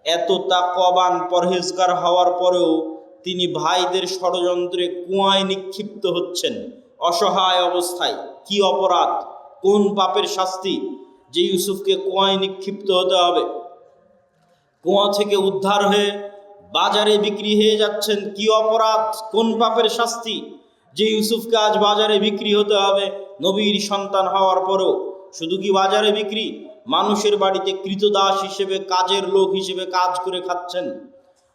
এত তাকওয়াবান পরহেজগার হওয়ার পরেও তিনি ভাইদের ষড়যন্ত্রে কুয়ায় নিক্ষিপ্ত হচ্ছেন অসহায় অবস্থায়। কি অপরাধ, কোন পাপের শাস্তি যে ইউসুফকে কুয়ায় নিক্ষিপ্ত হতে হবে? কুয়া থেকে উদ্ধার হয়ে বাজারে বিক্রি হয়ে যাচ্ছেন। কি অপরাধ, কোন পাপের শাস্তি যে ইউসুফকে আজ বাজারে বিক্রি হতে হবে? নবীর সন্তান হওয়ার পরেও শুধু কি বাজারে বিক্রি, মানুষের বাড়িতে কৃতদাস হিসেবে, কাজের লোক হিসেবে কাজ করে খাচ্ছেন।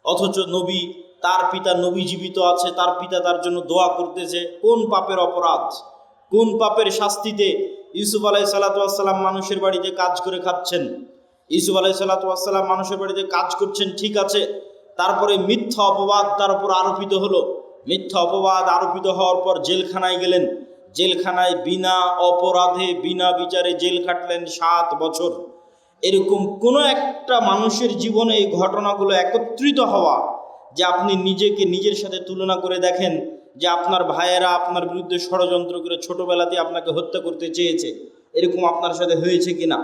অথচ নবী, তার পিতা নবী জীবিত আছে, তার পিতা তার জন্য দোয়া করতেছে। কোন পাপের অপরাধ, কোন পাপের শাস্তিতে ইউসুফ আলাইহিসসালাম মানুষের বাড়িতে কাজ করে খাচ্ছেন? ইউসুফ আলাইহিসসালাম মানুষের বাড়িতে কাজ করছেন, ঠিক আছে, তারপরে মিথ্যা অপবাদ তার উপর আরোপিত হলো। মিথ্যা অপবাদ আরোপিত হওয়ার পর জেলখানায় গেলেন। জেলখানায় বিনা অপরাধে বিনা বিচারে জেল খাটলেন 7 বছর। এরকম কোনো একটা মানুষের জীবনে এই ঘটনাগুলো একত্রিত হওয়া, যে আপনি নিজেকে নিজের সাথে তুলনা করে দেখেন যে আপনার ভাইয়েরা আপনার বিরুদ্ধে ষড়যন্ত্র করে ছোটবেলাতে আপনাকে হত্যা করতে চেয়েছে, এরকম আপনার সাথে হয়েছে কিনা?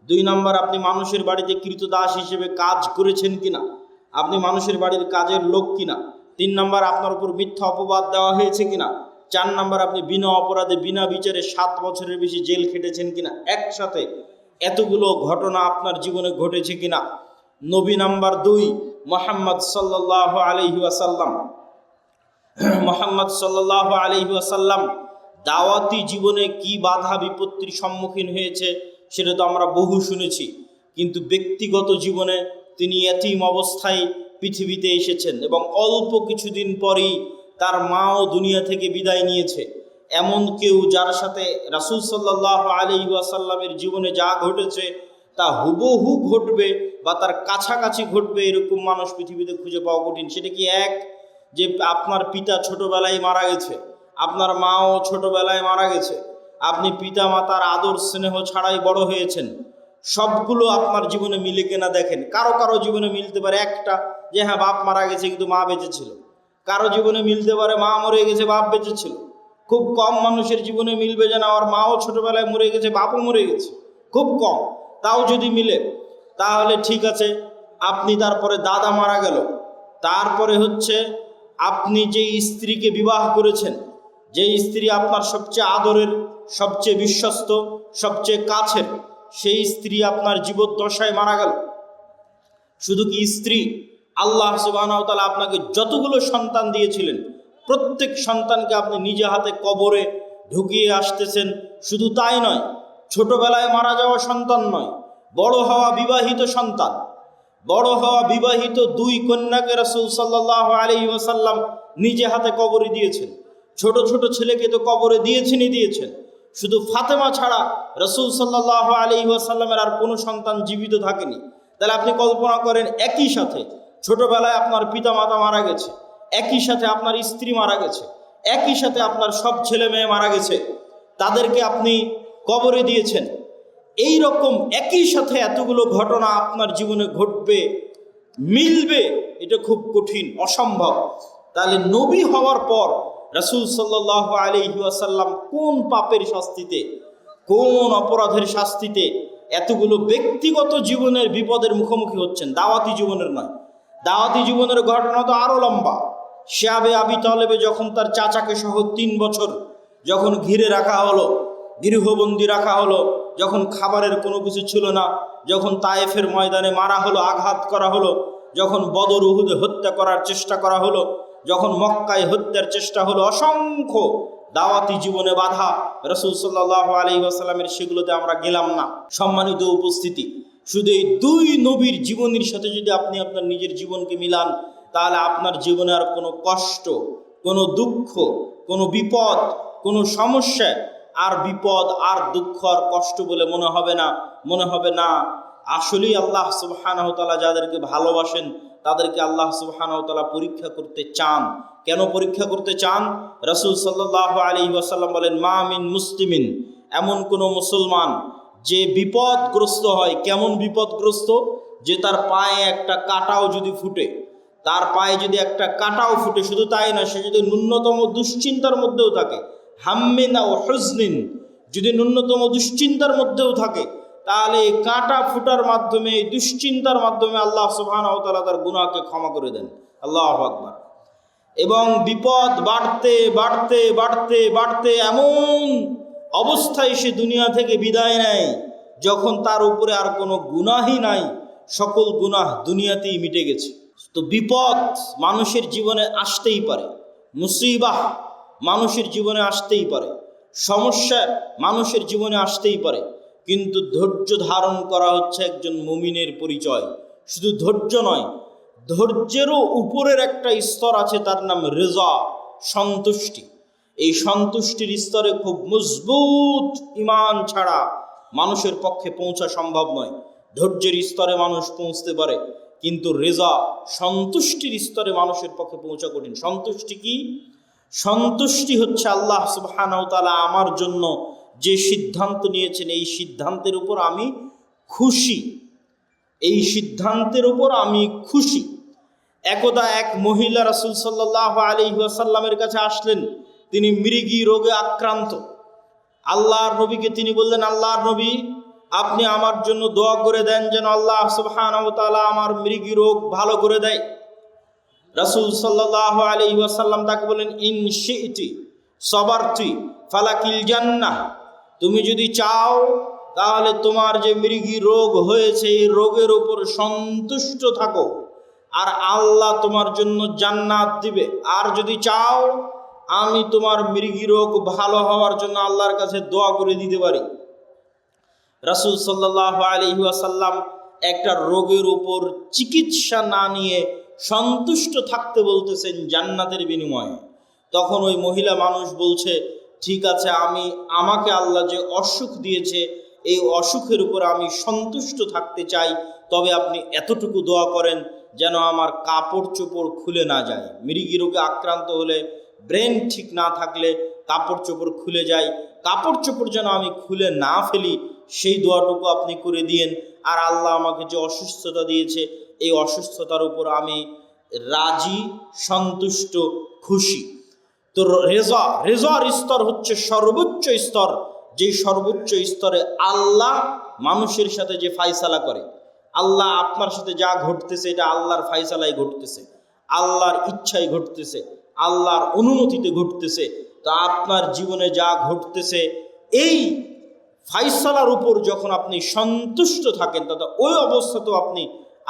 2 নম্বর, আপনি মানুষের বাড়িতে কৃতদাস হিসেবে কাজ করেছেন কিনা, আপনি মানুষের বাড়ির কাজের লোক কিনা? 3 নম্বর, আপনার উপর মিথ্যা অপবাদ দেওয়া হয়েছে কিনা? 4 নম্বর, আপনি বিনা অপরাধে বিনা বিচারে 7 বছরের বেশি জেল খেটেছেন কিনা? একসাথে এতগুলো ঘটনা আপনার জীবনে ঘটেছে কিনা? নবী নাম্বার 2 মুহাম্মদ সাল্লাল্লাহু আলাইহি ওয়াসাল্লাম। মুহাম্মদ সাল্লাল্লাহু আলাইহি ওয়াসাল্লাম দাওয়াতি জীবনে কি বাধা বিপত্তির সম্মুখীন হয়েছে সেটা তো আমরা বহু শুনেছি, কিন্তু ব্যক্তিগত জীবনে তিনি এতিম অবস্থায় পৃথিবীতে এসেছেন এবং অল্প কিছুদিন পরেই তার মাও দুনিয়া থেকে বিদায় নিয়েছে। এমন কেউ যার সাথে রাসূল সাল্লাল্লাহু আলাইহি ওয়াসাল্লামের জীবনে যা ঘটেছে তা হুবহু ঘটবে বা তার কাছাকাছি ঘটবে, এরকম মানুষ পৃথিবীতে খুঁজে পাওয়া কঠিন। সেটা কি এক, যে আপনার পিতা ছোটবেলায় মারা গেছে, আপনার মাও ছোটবেলায় মারা গেছে, আপনি পিতা মাতার আদর স্নেহ ছাড়াই বড় হয়েছেন, সবগুলো আপনার জীবনে মিলে কিনা দেখেন। কারো কারো জীবনে মিলতে পারে একটা, যে হ্যাঁ বাপ মারা গেছে কিন্তু মা বেঁচে ছিল। কারো জীবনে মিলতে পারে মা মরে গেছে বাপ বেঁচে ছিল। খুব কম মানুষের জীবনে মিলবে যে না আমার মাও ছোটবেলায় মরে গেছে বাপও মরে গেছে, খুব কম। তাও যদি মিলে তাহলে ঠিক আছে। আপনি তারপরে দাদা মারা গেল, তারপরে হচ্ছে আপনি যে স্ত্রীকে বিবাহ করেছেন, যে স্ত্রী আপনার সবচেয়ে আদরের, সবচেয়ে বিশ্বস্ত, সবচেয়ে কাছের, সেই স্ত্রী আপনার জীবদ্দশায় মারা গেল। শুধু কি স্ত্রী, আল্লাহ সুবহানাহু ওয়া তাআলা আপনাকে যতগুলো সন্তান দিয়েছিলেন প্রত্যেক সন্তানকে আপনি নিজে হাতে কবরে ঢুকিয়ে আসতেছেন। শুধু তাই নয়, ছোটবেলায় মারা যাওয়া সন্তান নয়, বড় হওয়া বিবাহিত সন্তান, বড় হওয়া বিবাহিত 2 কন্যাকে রাসূল সাল্লাল্লাহু আলাইহি ওয়াসাল্লাম নিজে হাতে কবরে দিয়েছেন। ছোট ছোট ছেলেকে তো কবরে দিয়েছেন। শুধু ফাতেমা ছাড়া রাসূল সাল্লাল্লাহু আলাইহি ওয়াসাল্লামের আর কোনো সন্তান জীবিত থাকেনি। তাহলে আপনি কল্পনা করেন, একই সাথে ছোটবেলায় আপনার পিতা মাতা মারা গেছে, একই সাথে আপনার স্ত্রী মারা গেছে, একই সাথে আপনার সব ছেলে মেয়ে মারা গেছে, তাদেরকে আপনি কবরে দিয়েছেন। এই রকম একই সাথে এতগুলো ঘটনা আপনার জীবনে ঘটবে, মিলবে, এটা খুব কঠিন, অসম্ভব। তাহলে নবী হওয়ার পর রাসূল সাল্লাল্লাহু আলাইহি ওয়াসাল্লাম কোন পাপের শাস্তিতে, কোন অপরাধের শাস্তিতে এতগুলো ব্যক্তিগত জীবনের বিপদের মুখোমুখি হচ্ছেন? দাওয়াতি জীবনের নয়। দাওয়াতি জীবনের ঘটনা তো আরো লম্বা। শিয়াবে আবি তালেবে যখন তার চাচাকে সহ 3 বছর যখন ঘিরে রাখা হলো, গৃহবন্দী রাখা হলো, যখন খাবারের কোনো কিছু ছিল না, যখন তায়েফের ময়দানে মারা হলো, আঘাত করা হলো, যখন বদর উহুদে হত্যা করার চেষ্টা করা হলো, যখন মক্কায় হত্যার চেষ্টা হলো, অসংখ্য দাওয়াতি জীবনে বাধা রাসূল সাল্লাল্লাহু আলাইহি ওয়াসাল্লামের, সেগুলোতে আমরা গেলাম না। সম্মানিত উপস্থিতি, শুধু এই 2 নবীর জীবনের সাথে যদি আপনি আপনার নিজের জীবনকে মিলান, তাহলে আপনার জীবনে আর কোনো কষ্ট, কোনো দুঃখ, কোনো বিপদ, কোনো সমস্যা, আর বিপদ আর দুঃখ আর কষ্ট বলে মনে হবে না। আসলেই আল্লাহ সুবহানাহু ওয়া তাআলা যাদেরকে ভালোবাসেন তাদেরকে আল্লাহ সুবহানাহু ওয়া তাআলা পরীক্ষা করতে চান। কেন পরীক্ষা করতে চান? রাসূল সাল্লাল্লাহু আলাইহি ওয়াসাল্লাম বলেন, মা মিন মুসলিমিন, এমন কোনো মুসলমান যে বিপদগ্রস্ত হয়। কেমন বিপদগ্রস্ত? যে তার পায়ে একটা কাঁটাও যদি ফুটে, তার পায়ে যদি একটা কাঁটাও ফুটে, শুধু তাই না, সে যদি ন্যূনতম দুশ্চিন্তার মধ্যেও থাকে, হাম্মিন ও হুজনিন, যদি ন্যূনতম দুশ্চিন্তার মধ্যেও থাকে, তাহলে এই কাটা ফুটার মাধ্যমে, এই দুশ্চিন্তার মাধ্যমে আল্লাহ সুবহানাহু ওয়া তাআলা তার গুনাহকে ক্ষমা করে দেন। আল্লাহু আকবার। এবং বিপদ বাড়তে বাড়তে বাড়তে বাড়তে এমন অবস্থায় সে দুনিয়া থেকে বিদায় নেয় যখন তার উপরে আর কোনো গুনাহই নাই, সকল গুনাহ দুনিয়াতেই মিটে গেছে। তো বিপদ মানুষের জীবনে আসতেই পারে, মুসিবাহ মানুষের জীবনে আসতেই পারে, সমস্যা মানুষের জীবনে আসতেই পারে, কিন্তু ধৈর্য ধারণ করা হচ্ছে একজন মুমিনের পরিচয়। শুধু ধৈর্য নয়, ধৈর্যেরও উপরের একটা স্তর আছে, তার নাম রেজা, সন্তুষ্টি। এই সন্তুষ্টির স্তরে খুব মজবুত ঈমান ছাড়া মানুষের পক্ষে পৌঁছা সম্ভব নয়। ধৈর্যের স্তরে মানুষ পৌঁছতে পারে, কিন্তু রেজা, সন্তুষ্টির স্তরে মানুষের পক্ষে পৌঁছা কঠিন। সন্তুষ্টি কি? সন্তুষ্টি হচ্ছে আল্লাহ সুবহানাহু ওয়া তাআলা আমার জন্য যে সিদ্ধান্ত নিয়েছেন, এই সিদ্ধান্তের উপর আমি খুশি, এই সিদ্ধান্তের উপর আমি খুশি। একদা এক মহিলা রাসূল সাল্লাল্লাহু আলাইহি ওয়াসাল্লামের কাছে আসলেন, তিনি মৃগী রোগে আক্রান্ত। আল্লাহর নবীকে তিনি বললেন, আল্লাহর নবী, আপনি আমার জন্য দোয়া করে দেন যেন আল্লাহ সুবহানাহু ওয়া তাআলা আমার মৃগী রোগ ভালো করে দেয়। রাসূল সাল্লাল্লাহু আলাইহি ওয়াসাল্লাম তাকে বলেন, ইন শি'তি সাবারতি ফালাকিল জান্নাহ, তুমি যদি চাও তাহলে তোমার যে মৃগী রোগ হয়েছে এই রোগের উপর সন্তুষ্ট থাকো, আর আল্লাহ তোমার জন্য জান্নাত দিবে। আর যদি চাও আমি তোমার মৃগী রোগ ভালো হওয়ার জন্য আল্লাহর কাছে দোয়া করে দিতে পারি। রাসূল সাল্লাল্লাহু আলাইহি ওয়াসাল্লাম একটা রোগের উপর চিকিৎসা না নিয়ে সন্তুষ্ট থাকতে বলতেছেন জান্নাতের বিনিময়ে। তখন ওই মহিলা মানুষ বলছে, ঠিক আছে, আমাকে আল্লাহ যে অসুখ দিয়েছে এই অসুখের উপর আমি সন্তুষ্ট থাকতে চাই, তবে আপনি এতটুকু দোয়া করেন যেন আমার কাপড় চোপড় খুলে না যায়। মৃগী রোগে আক্রান্ত হলে, ব্রেন ঠিক না থাকলে কাপড় চোপড় খুলে যায়, কাপড় চোপড় যেন আমি খুলে না ফেলি, সেই দোয়াটুকু আপনি করে দিয়েন। আর আল্লাহ আমাকে যে অসুস্থতা দিয়েছে এই অসুস্থতার উপর আমি রাজি, সন্তুষ্ট, খুশি। তো রেজার স্তর হচ্ছে সর্বোচ্চ স্তর, যেই সর্বোচ্চ স্তরে আল্লাহ মানুষের সাথে যে ফায়সালা করে, আল্লাহ আপনার সাথে যা ঘটতেছে এটা আল্লাহর ফায়সালাই ঘটতেছে, আল্লাহর ইচ্ছাই ঘটতেছে, আল্লাহর অনুমতিতে ঘটতেছে। তো আপনার জীবনে যা ঘটতেছে এই ফায়সালার উপর যখন আপনি সন্তুষ্ট থাকেন, তখন ওই অবস্থাতেও আপনি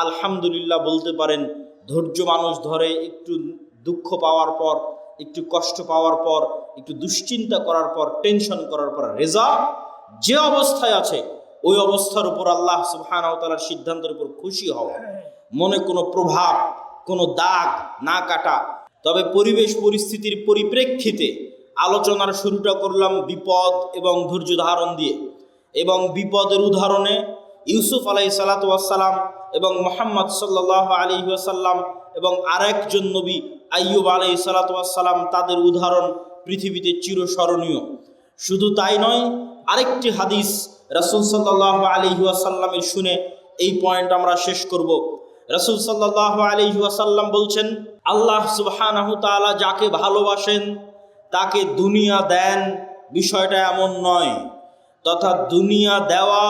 আলহামদুলিল্লাহ বলতে পারেন। ধৈর্য মানুষ ধরে একটু দুঃখ পাওয়ার পর, একটু কষ্ট পাওয়ার পর, একটু দুশ্চিন্তা করার পর, টেনশন করার পর, রেজা যে অবস্থায় আছে ওই অবস্থার উপর আল্লাহ সুবহানাহু ওয়া তাআলার সিদ্ধান্তের উপর খুশি হওয়া, মনে কোনো প্রভাব, কোনো দাগ না কাটা। তবে পরিবেশ পরিস্থিতির পরিপ্রেক্ষিতে আলোচনার শুরুটা করলাম বিপদ এবং ধৈর্য ধারণ দিয়ে, এবং বিপদের উদাহরণে ইউসুফ আলাইহিস সালাতু ওয়াস সালাম এবং মুহাম্মদ সাল্লাল্লাহু আলাইহি ওয়াসাল্লাম এবং আরেকজন নবী আইয়ুব আলাইহিস সালাতু ওয়াস সালাম, তাদের উদাহরণ পৃথিবীতে চিরস্মরণীয়। শুধু তাই নয়, আরেকটি হাদিস রাসূল সাল্লাল্লাহু আলাইহি ওয়াসাল্লামের শুনে এই পয়েন্ট আমরা শেষ করব। রাসূল সাল্লাল্লাহু আলাইহি ওয়াসাল্লাম বলছেন, আল্লাহ সুবহানাহু তাআলা যাকে ভালোবাসেন তাকে দুনিয়া দেন, বিষয়টা এমন নয়। তথা দুনিয়া দেওয়া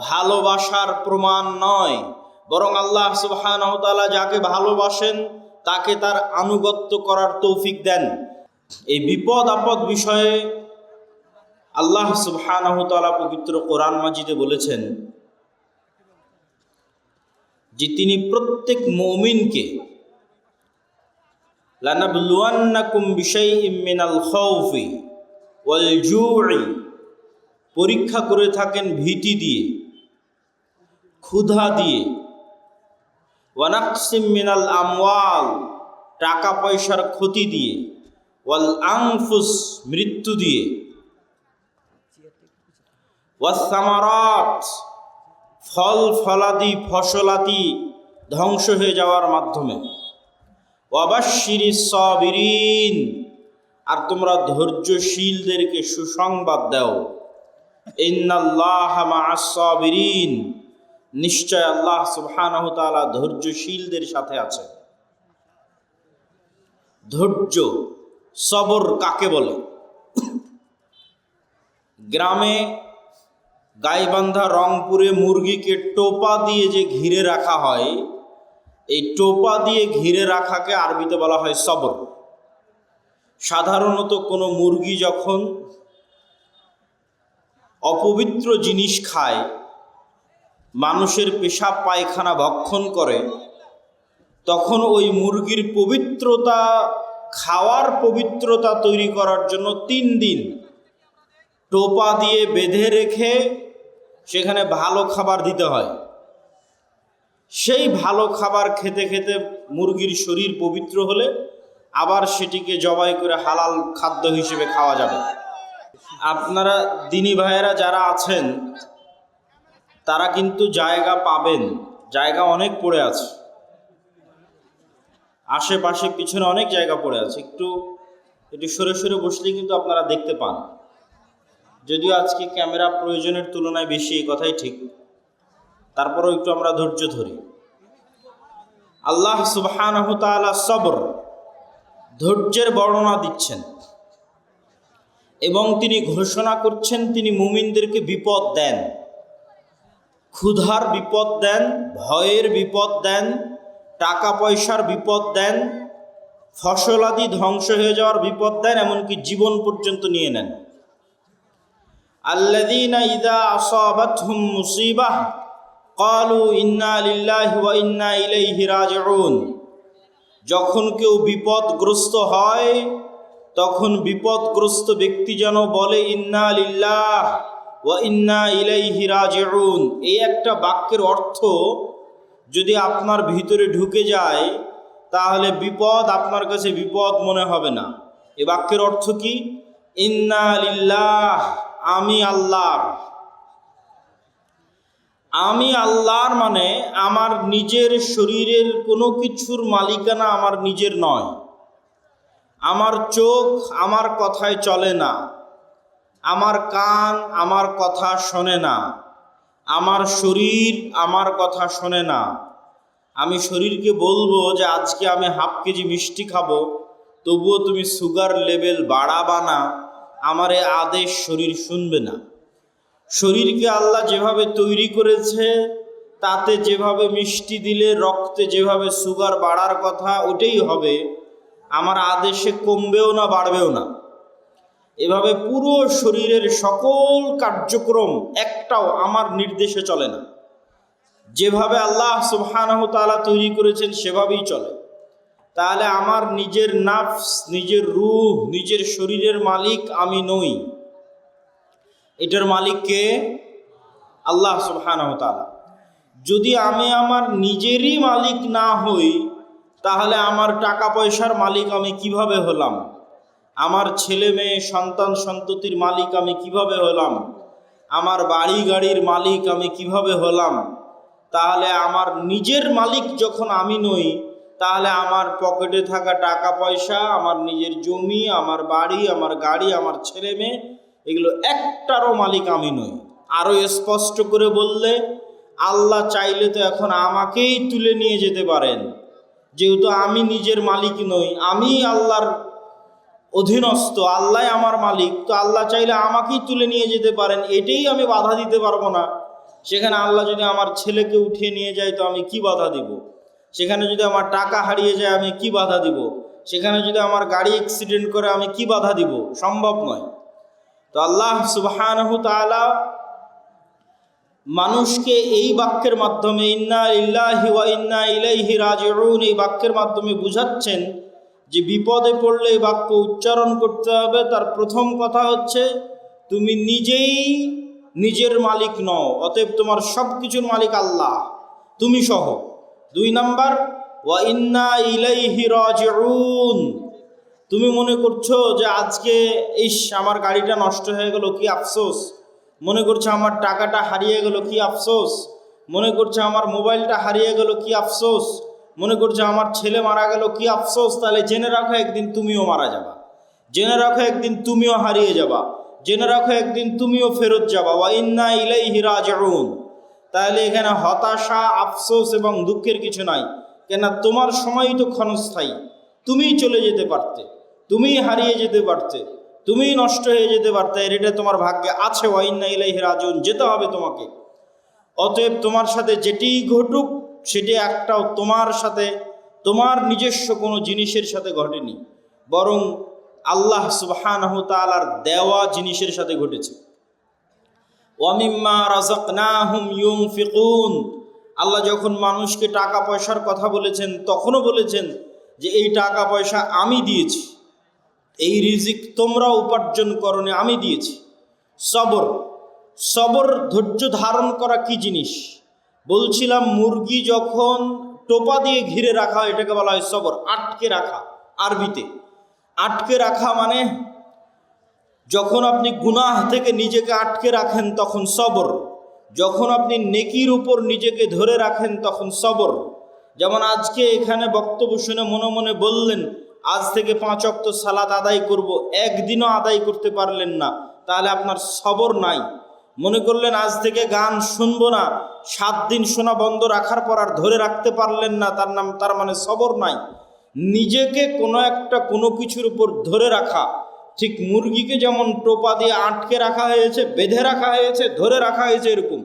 ভালোবাসার প্রমাণ নয়, বরং আল্লাহ সুবহানাহু তাআলা যাকে ভালোবাসেন তাকে তার আনুগত্য করার তৌফিক দেন। এই বিপদ আপদ বিষয়ে আল্লাহ সুবহানাহু তাআলা পবিত্র কোরআন মাজিদে বলেছেন যে তিনি প্রত্যেক মুমিনকে লানাবলুয়ান্নাকুম বিশাইইম মিনাল খাউফি ওয়াল জু'i, পরীক্ষা করে থাকেন ভীতি দিয়ে, ক্ষুধা দিয়ে, ওয়া নাকসিম মিনাল আমওয়াল, টাকা পয়সার ক্ষতি দিয়ে, ওয়াল আনফুস, মৃত্যু দিয়ে, ওয়াস সামারাত, ফল ফলাদি ফসলাদি ধ্বংস হয়ে যাওয়ার মাধ্যমে, ওয়াবাশশিরিস সাবিরিন, আর তোমরা ধৈর্যশীলদেরকে সুসংবাদ দাও। ইন্নাল্লাহা মা'আস সাবিরিন, নিশ্চয় আল্লাহ সুবহানাহু তাআলা ধৈর্যশীলদের সাথে আছে। ধৈর্য, সবর কাকে বলে? গ্রামে গাইবান্ধা রংপুরে মুরগিকে টোপা দিয়ে যে ঘিরে রাখা হয়, এই টোপা দিয়ে ঘিরে রাখাকে আরবিতে বলা হয় সবর। সাধারণত কোনো মুরগি যখন অপবিত্র জিনিস খায়, মানুষের পেশাব পায়খানা ভক্ষণ করে, তখন ওই মুরগির পবিত্রতা, খাওয়ার পবিত্রতা তৈরি করার জন্য 3 দিন টোপা দিয়ে বেঁধে রেখে সেখানে ভালো খাবার দিতে হয়। সেই ভালো খাবার খেতে খেতে মুরগির শরীর পবিত্র হলে আবার সেটিকে জবাই করে হালাল খাদ্য হিসেবে খাওয়া যাবে। আপনারা দিনী ভাইয়েরা যারা আছেন তারা কিন্তু জায়গা পাবেন, জায়গা অনেক পড়ে আছে, আশেপাশে পিছনে অনেক জায়গা পড়ে আছে, একটু সরে সরে বসলেই কিন্তু আপনারা দেখতে পান। যদিও আজকে ক্যামেরা প্রয়োজনের তুলনায় বেশি, এই কথাই ঠিক, তারপরেও একটু আমরা ধৈর্য ধরি। আল্লাহ সুবহানাহু ওয়া তাআলা সবর, ধৈর্যের বর্ণনা দিচ্ছেন এবং তিনি ঘোষণা করছেন তিনি মুমিনদেরকে বিপদ দেন, ক্ষুধার বিপদ দেন, ভয়ের বিপদ দেন, টাকা পয়সার বিপদ দেন, ফসলাদি ধ্বংস হয়ে যাওয়ার বিপদ দেন, এমনকি জীবন পর্যন্ত নিয়ে নেন। আল্লাযীনা ইযা আসাবাতহুম মুসিবাহ ক্বালু ইন্না লিল্লাহি ওয়া ইন্না ইলাইহি রাজিউন। যখন কেউ বিপদগ্রস্ত হয় তখন বিপদগ্রস্ত ব্যক্তি যেন বলে ইন্না লিল্লাহ ওয়া ইন্না ইলাইহি রাজিউন। এই একটা বাক্যের অর্থ যদি আপনার ভিতরে ঢুকে যায় তাহলে বিপদ আপনার কাছে বিপদ মনে হবে না। এই বাক্যের অর্থ কি? ইন্না লিল্লাহ, আমি আল্লাহর। আমি আল্লাহর মানে আমার নিজের শরীরের কোনো কিছুর মালিকানা আমার নিজের নয়। আমার চোখ আমার কথায় চলে না, আমার কান আমার কথা শোনে না, আমার শরীর আমার কথা শোনে না। আমি শরীরকে বলবো যে আজকে আমি হাফ কেজি মিষ্টি খাবো, তবুও তুমি সুগার লেভেল বাড়াবা না, আমার এ আদেশ শরীর শুনবে না। শরীরকে আল্লাহ যেভাবে তৈরি করেছে তাতে যেভাবে মিষ্টি দিলে রক্তে যেভাবে সুগার বাড়ার কথা ওটাই হবে, আমার আদেশে কমবেও না বাড়বেও না। এভাবে পুরো শরীরের সকল কার্যক্রম একটাও আমার নির্দেশে চলে না, যেভাবে আল্লাহ সুবহানাহু ওয়া তাআলা তৈরি করেছেন সেভাবেই চলে। তাহলে আমার নিজের নাফস, নিজের রূহ, নিজের শরীরের মালিক আমি নই, এটার মালিক কে? আল্লাহ সুবহানাহু ওয়া তাআলা। যদি আমি আমার নিজেরই মালিক না হই তাহলে আমার টাকা পয়সার মালিক আমি কিভাবে হলাম? আমার ছেলে মেয়ে সন্তান সন্ততির মালিক আমি কিভাবে হলাম? আমার বাড়ি গাড়ির মালিক আমি কিভাবে হলাম? তাহলে আমার নিজের মালিক যখন আমি নই তাহলে আমার পকেটে থাকা টাকা পয়সা, আমার নিজের জমি, আমার বাড়ি, আমার গাড়ি, আমার ছেলে মেয়ে, এগুলো একটারও মালিক আমি নই। আরও স্পষ্ট করে বললে আল্লাহ চাইলে তো এখন আমাকেই তুলে নিয়ে যেতে পারেন, যেহেতু আমি নিজের মালিক নই, আমি আল্লাহর অধীনস্থ, আল্লাহ আমার মালিক, তো আল্লাহ চাইলে আমাকেই তুলে নিয়ে যেতে পারেন, এটাই আমি বাধা দিতে পারবো না। সেখানে আল্লাহ যদি আমার ছেলেকে উঠিয়ে নিয়ে যায় তো আমি কি বাধা দিব? সেখানে যদি আমার টাকা হারিয়ে যায় আমি কি বাধা দিব? সেখানে যদি আমার গাড়ি অ্যাক্সিডেন্ট করে আমি কি বাধা দিব? সম্ভব নয়। তো আল্লাহ সুবহানাহু ওয়া তাআলা মানুষকে এই বাক্যের মাধ্যমে ইন্না লিল্লাহি ওয়া ইন্না ইলাইহি রাজিউন এই বাক্যের মাধ্যমে বুঝাচ্ছেন যে বিপদে পড়লে এই বাক্য উচ্চারণ করতে হবে। তার প্রথম কথা হচ্ছে তুমি নিজেই নিজের মালিক নও, অতএব তোমার সব কিছুর মালিক আল্লাহ, তুমি সহ। 2 নাম্বার, ওয়া ইন্না ইলাইহি রাজিউন। তুমি মনে করছো যে আজকে আমার গাড়িটা নষ্ট হয়ে গেল, কি আফসোস। মনে করছো আমার টাকাটা হারিয়ে গেল, কি আফসোস। মনে করছো আমার মোবাইলটা হারিয়ে গেল, কি আফসোস। মনে করছো আমার ছেলে মারা গেল, কি আফসোস। তাহলে জেনে রাখো একদিন তুমিও মারা যাবা, জেনে রাখো একদিন তুমিও হারিয়ে যাবা, জেনে রাখো একদিন তুমিও ফেরত যাবা। ওয়া ইন্না ইলাইহি রাজিউন। তাহলে এখানে হতাশা, আফসোস এবং দুঃখের কিছু নাই। কেন? তোমার সময়ই তো ক্ষণস্থায়ী, তুমিই চলে যেতে পারতে, তুমিই হারিয়ে যেতে পারতে, তুমিই নষ্ট হয়ে যেতে পারতে, এটা তোমার ভাগ্যে আছে, ওয়া ইন্না ইলাইহি রাজিউন, যেতে হবে তোমাকে। অতএব তোমার সাথে যেটি ঘটুক সেটি একটাও তোমার সাথে, তোমার নিজস্ব কোনো জিনিসের সাথে ঘটেনি, বরং আল্লাহ সুবহানাহু তাআলার দেওয়া জিনিসের সাথে ঘটেছে। ওয়া মিম্মা রাযাকনাহুম ইউনফিকুন, আল্লাহ যখন মানুষকে টাকা পয়সার কথা বলেছেন তখনও বলেছেন যে এই টাকা পয়সা আমি দিয়েছি, এই রিজিক তোমরা উপার্জন করনি, আমি দিয়েছি। সবর, সবর ধৈর্য ধারণ করা কি জিনিস বলছিলাম, মুরগি যখন টোপা দিয়ে ঘিরে রাখা হয় এটাকে বলা হয় সবর, আটকে রাখা। আরবিতে আটকে রাখা মানে যখন আপনি গুনাহ থেকে নিজেকে আটকে রাখেন তখন সবর, যখন আপনি নেকির উপর নিজেকে ধরে রাখেন তখন সবর। যেমন আজকে এখানে বক্তব্য শুনে মনে মনে বললেন আজ থেকে 5 ওয়াক্ত সালাত আদায় করব, একদিনও আদায় করতে পারলেন না, তাহলে আপনার সবর নাই। মনে করলেন আজ থেকে গান শুনবো না, 7 দিন শোনা বন্ধ রাখার পর আর ধরে রাখতে পারলেন না, তার মানে সবর নাই। নিজেকে কোনো কিছুর উপর ধরে রাখা, ঠিক মুরগিকে যেমন টোপা দিয়ে আটকে রাখা হয়েছে, বেঁধে রাখা হয়েছে, ধরে রাখা হয়েছে, এরকম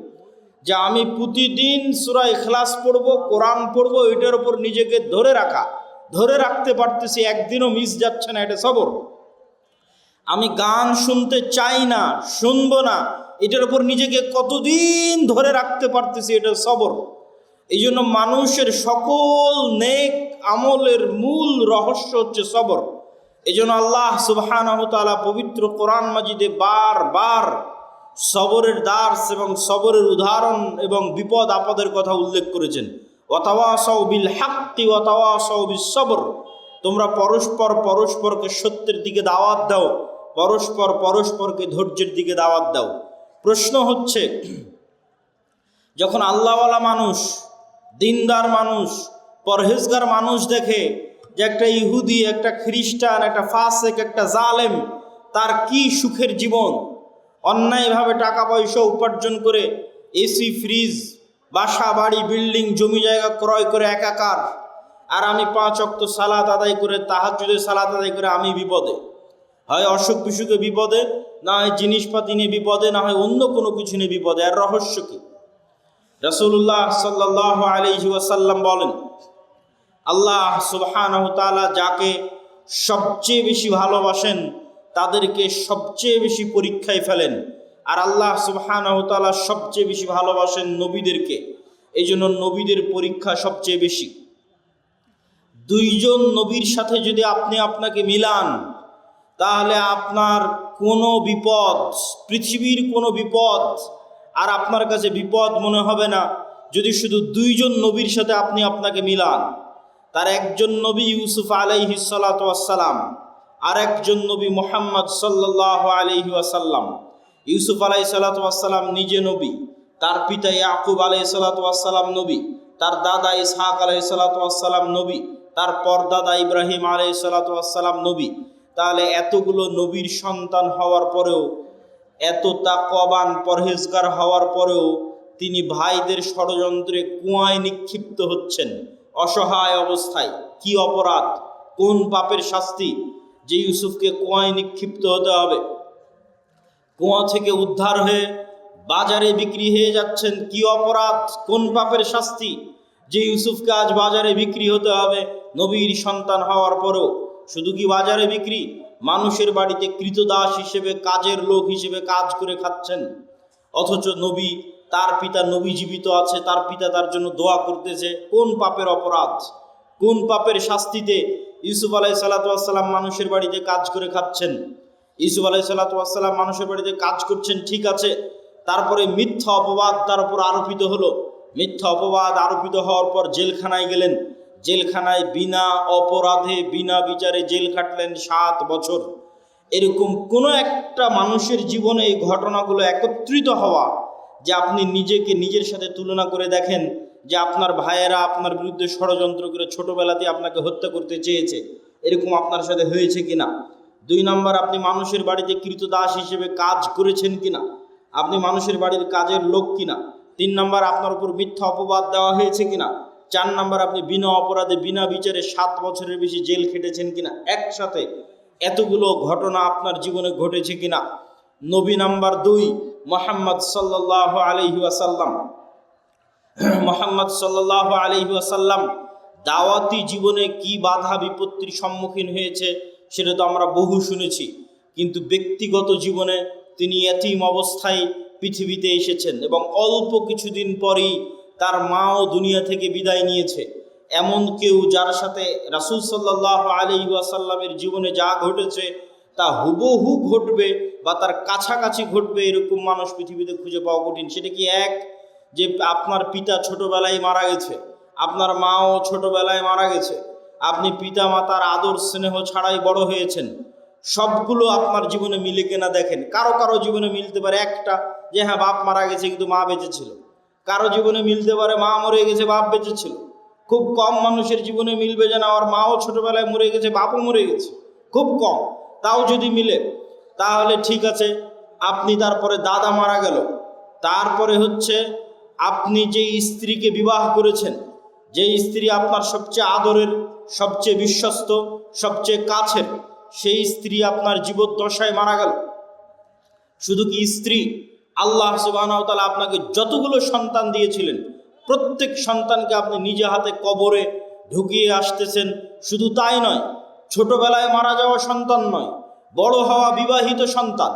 যে আমি প্রতিদিন সূরা ইখলাস পড়বো, কোরআন পড়বো, এটার উপর নিজেকে ধরে রাখা, ধরে রাখতে পারতেছি, একদিনও মিস যাচ্ছে না, এটা সবর। আমি গান শুনতে চাই না, শুনবো না, এটার উপর নিজেকে কতদিন ধরে রাখতে পারতেছি, এটা সবর। এই জন্য মানুষের সকল নেক আমলের মূল রহস্য হচ্ছে সবর। এই জন্য আল্লাহ সুবহানাহু তাআলা পবিত্র কোরআন মাজিদে বারবার সবরের দার্স এবং সবরের উদাহরণ এবং বিপদ আপদের কথা উল্লেখ করেছেন। ওয়াতাওয়াসাউ বিল হাক্কি ওয়াতাওয়াসাউ বিস সবর, তোমরা পরস্পরকে সত্যের দিকে দাওয়াত দাও, পরস্পরকে ধৈর্যের দিকে দাওয়াত দাও। প্রশ্ন হচ্ছে, যখন আল্লাহওয়ালা মানুষ, দিনদার মানুষ, পরহেজগার মানুষ দেখে যে একটা ইহুদি, একটা খ্রিস্টান, একটা ফাসেক, একটা জালেম, তার কি সুখের জীবন, অন্যায়ভাবে টাকা পয়সা উপার্জন করে এসি, ফ্রিজ, বাসা বাড়ি, বিল্ডিং, জমি জায়গা ক্রয় করে একাকার, আর আমি 5 ওয়াক্ত সালাত আদায় করে, তাহাজ্জুদের সালাত আদায় করে আমি বিপদে, হয় অসুখ বিসুখে বিপদে, না হয় জিনিসপাতি নিয়ে বিপদে, না হয় অন্য কোনো কিছু নিয়ে বিপদে। আর রহস্য কি? রাসূলুল্লাহ সাল্লাল্লাহু আলাইহি ওয়াসাল্লাম বলেন, আল্লাহ সুবহানাহু তাআলা যাকে সবচেয়ে বেশি ভালোবাসেন তাদেরকে সবচেয়ে বেশি পরীক্ষায় ফেলেন, আর আল্লাহ সুবহানাহু তাআলা সবচেয়ে বেশি ভালোবাসেন নবীদেরকে, এই জন্য নবীদের পরীক্ষা সবচেয়ে বেশি। 2 জন নবীর সাথে যদি আপনি আপনাকে মিলান, তাহলে আপনার কোনো বিপদ, পৃথিবীর কোনো বিপদ আর আপনার কাছে বিপদ মনে হবে না যদি শুধু 2 জন নবীর সাথে আপনি আপনাকে মিলান। তার একজন নবী ইউসুফ আলাইহিস সালাতু ওয়াস সালাম, আর একজন নবী মুহাম্মদ সাল্লাল্লাহু আলাইহি ওয়াসাল্লাম। ইউসুফ আলাইহিস সালাতু ওয়াস সালাম নিজে নবী, তার পিতা ইয়াকুব আলাইহিস সালাতু ওয়াস সালাম নবী, তার দাদা ইসহাক আলাইহিস সালাতু ওয়াস সালাম নবী, তার পরদাদা ইব্রাহিম আলাইহিস সালাতু ওয়াস সালাম নবী। তাহলে এতগুলো নবীর সন্তান হওয়ার পরেও, এত তাকওয়াবান পরহেজগার হওয়ার পরেও তিনি ভাইদের ষড়যন্ত্রে কুয়ায় নিক্ষিপ্ত হচ্ছেন অসহায় অবস্থায়। কি অপরাধ, কোন পাপের শাস্তি যে ইউসুফকে কুয়ায় নিক্ষিপ্ত হতে হবে? কুয়া থেকে উদ্ধার হয়ে বাজারে বিক্রি হয়ে যাচ্ছেন, কি অপরাধ, কোন পাপের শাস্তি যে ইউসুফকে আজ বাজারে বিক্রি হতে হবে নবীর সন্তান হওয়ার পরেও? শুধু কি বাজারে বিক্রি, মানুষের বাড়িতে কৃতদাস হিসেবে, কাজের লোক হিসেবে কাজ করে খাচ্ছেন, অথচ নবী, তার পিতা নবী জীবিত আছে, তার পিতা তার জন্য দোয়া করতেছে। কোন পাপের অপরাধ, কোন পাপের শাস্তিতে ইউসুফ আলাইহিস সালাতু ওয়াস সালাম মানুষের বাড়িতে কাজ করে খাচ্ছেন? ইউসুফ আলাইহিস সালাতু ওয়াস সালাম মানুষের বাড়িতে কাজ করছেন, ঠিক আছে, তারপরে মিথ্যা অপবাদ তার উপর আরোপিত হলো। মিথ্যা অপবাদ আরোপিত হওয়ার পর জেলখানায় গেলেন, জেলখানায় বিনা অপরাধে বিনা বিচারে জেল কাটলেন 7 বছর। এরকম কোনো একটা মানুষের জীবনে এই ঘটনাগুলো একত্রিত হওয়া যে আপনি নিজেকে নিজের সাথে তুলনা করে দেখেন যে আপনার ভাইয়েরা আপনার বিরুদ্ধে ষড়যন্ত্র করে ছোটবেলাতে আপনাকে হত্যা করতে চেয়েছে, এরকম আপনার সাথে হয়েছে কিনা? 2 নম্বর, আপনি মানুষের বাড়িতে কৃতদাস হিসেবে কাজ করেছেন কিনা, আপনি মানুষের বাড়ির কাজের লোক কিনা? 3 নম্বর, আপনার উপর মিথ্যা অপবাদ দেওয়া হয়েছে কিনা? 4 নম্বর, আপনি বিনা অপরাধে বিনা বিচারে 7 বছরের বেশি জেল খেটেছেন কিনা? একসাথে এতগুলো ঘটনা আপনার জীবনে ঘটেছে কিনা? নবী নাম্বার 2 মুহাম্মদ সাল্লাল্লাহু আলাইহি ওয়াসাল্লাম। মুহাম্মদ সাল্লাল্লাহু আলাইহি ওয়াসাল্লাম দাওয়াতি জীবনে কি বাধা বিপত্তির সম্মুখীন হয়েছে সেটা তো আমরা বহু শুনেছি, কিন্তু ব্যক্তিগত জীবনে তিনি এতিম অবস্থায় পৃথিবীতে এসেছেন এবং অল্প কিছুদিন পরেই তার মাও দুনিয়া থেকে বিদায় নিয়েছে। এমন কেউ যার সাথে রাসূল সাল্লাল্লাহু আলাইহি ওয়াসাল্লামের জীবনে যা ঘটেছে তা হুবহু ঘটবে বা তার কাছাকাছি ঘটবে এরকম মানুষ পৃথিবীতে খুঁজে পাওয়া কঠিন। সেটা কি এক, যে আপনার পিতা ছোটবেলায় মারা গেছে, আপনার মাও ছোটবেলায় মারা গেছে, আপনি পিতা মাতার আদর স্নেহ ছাড়াই বড় হয়েছেন, সবগুলো আপনার জীবনে মিলে কিনা দেখেন। কারো কারো জীবনে মিলতে পারে একটা, যে হ্যাঁ বাপ মারা গেছে কিন্তু মা বেঁচে ছিল। কারো জীবনে মিলতে পারে মা মরে গেছে বাপ বেঁচে ছিল। খুব কম মানুষের জীবনে মিলবে যে না আমার মাও ছোটবেলায় মরে গেছে বাপও মরে গেছে, খুব কম। তাও যদি মিলে তাহলে ঠিক আছে। আপনি তারপরে দাদা মারা গেল, তারপরে হচ্ছে আপনি যে স্ত্রীকে বিবাহ করেছেন, যে স্ত্রী আপনার সবচেয়ে আদরের, সবচেয়ে বিশ্বস্ত, সবচেয়ে কাছের, সেই স্ত্রী আপনার জীবদ্দশায় মারা গেল। শুধু কি স্ত্রী, আল্লাহ সুবহানাহু ওয়া তাআলা আপনাকে যতগুলো সন্তান দিয়েছিলেন প্রত্যেক সন্তানকে আপনি নিজে হাতে কবরে ঢুকিয়ে আসতেছেন। শুধু তাই নয়, ছোটবেলায় মারা যাওয়া সন্তান নয়, বড় হওয়া বিবাহিত সন্তান,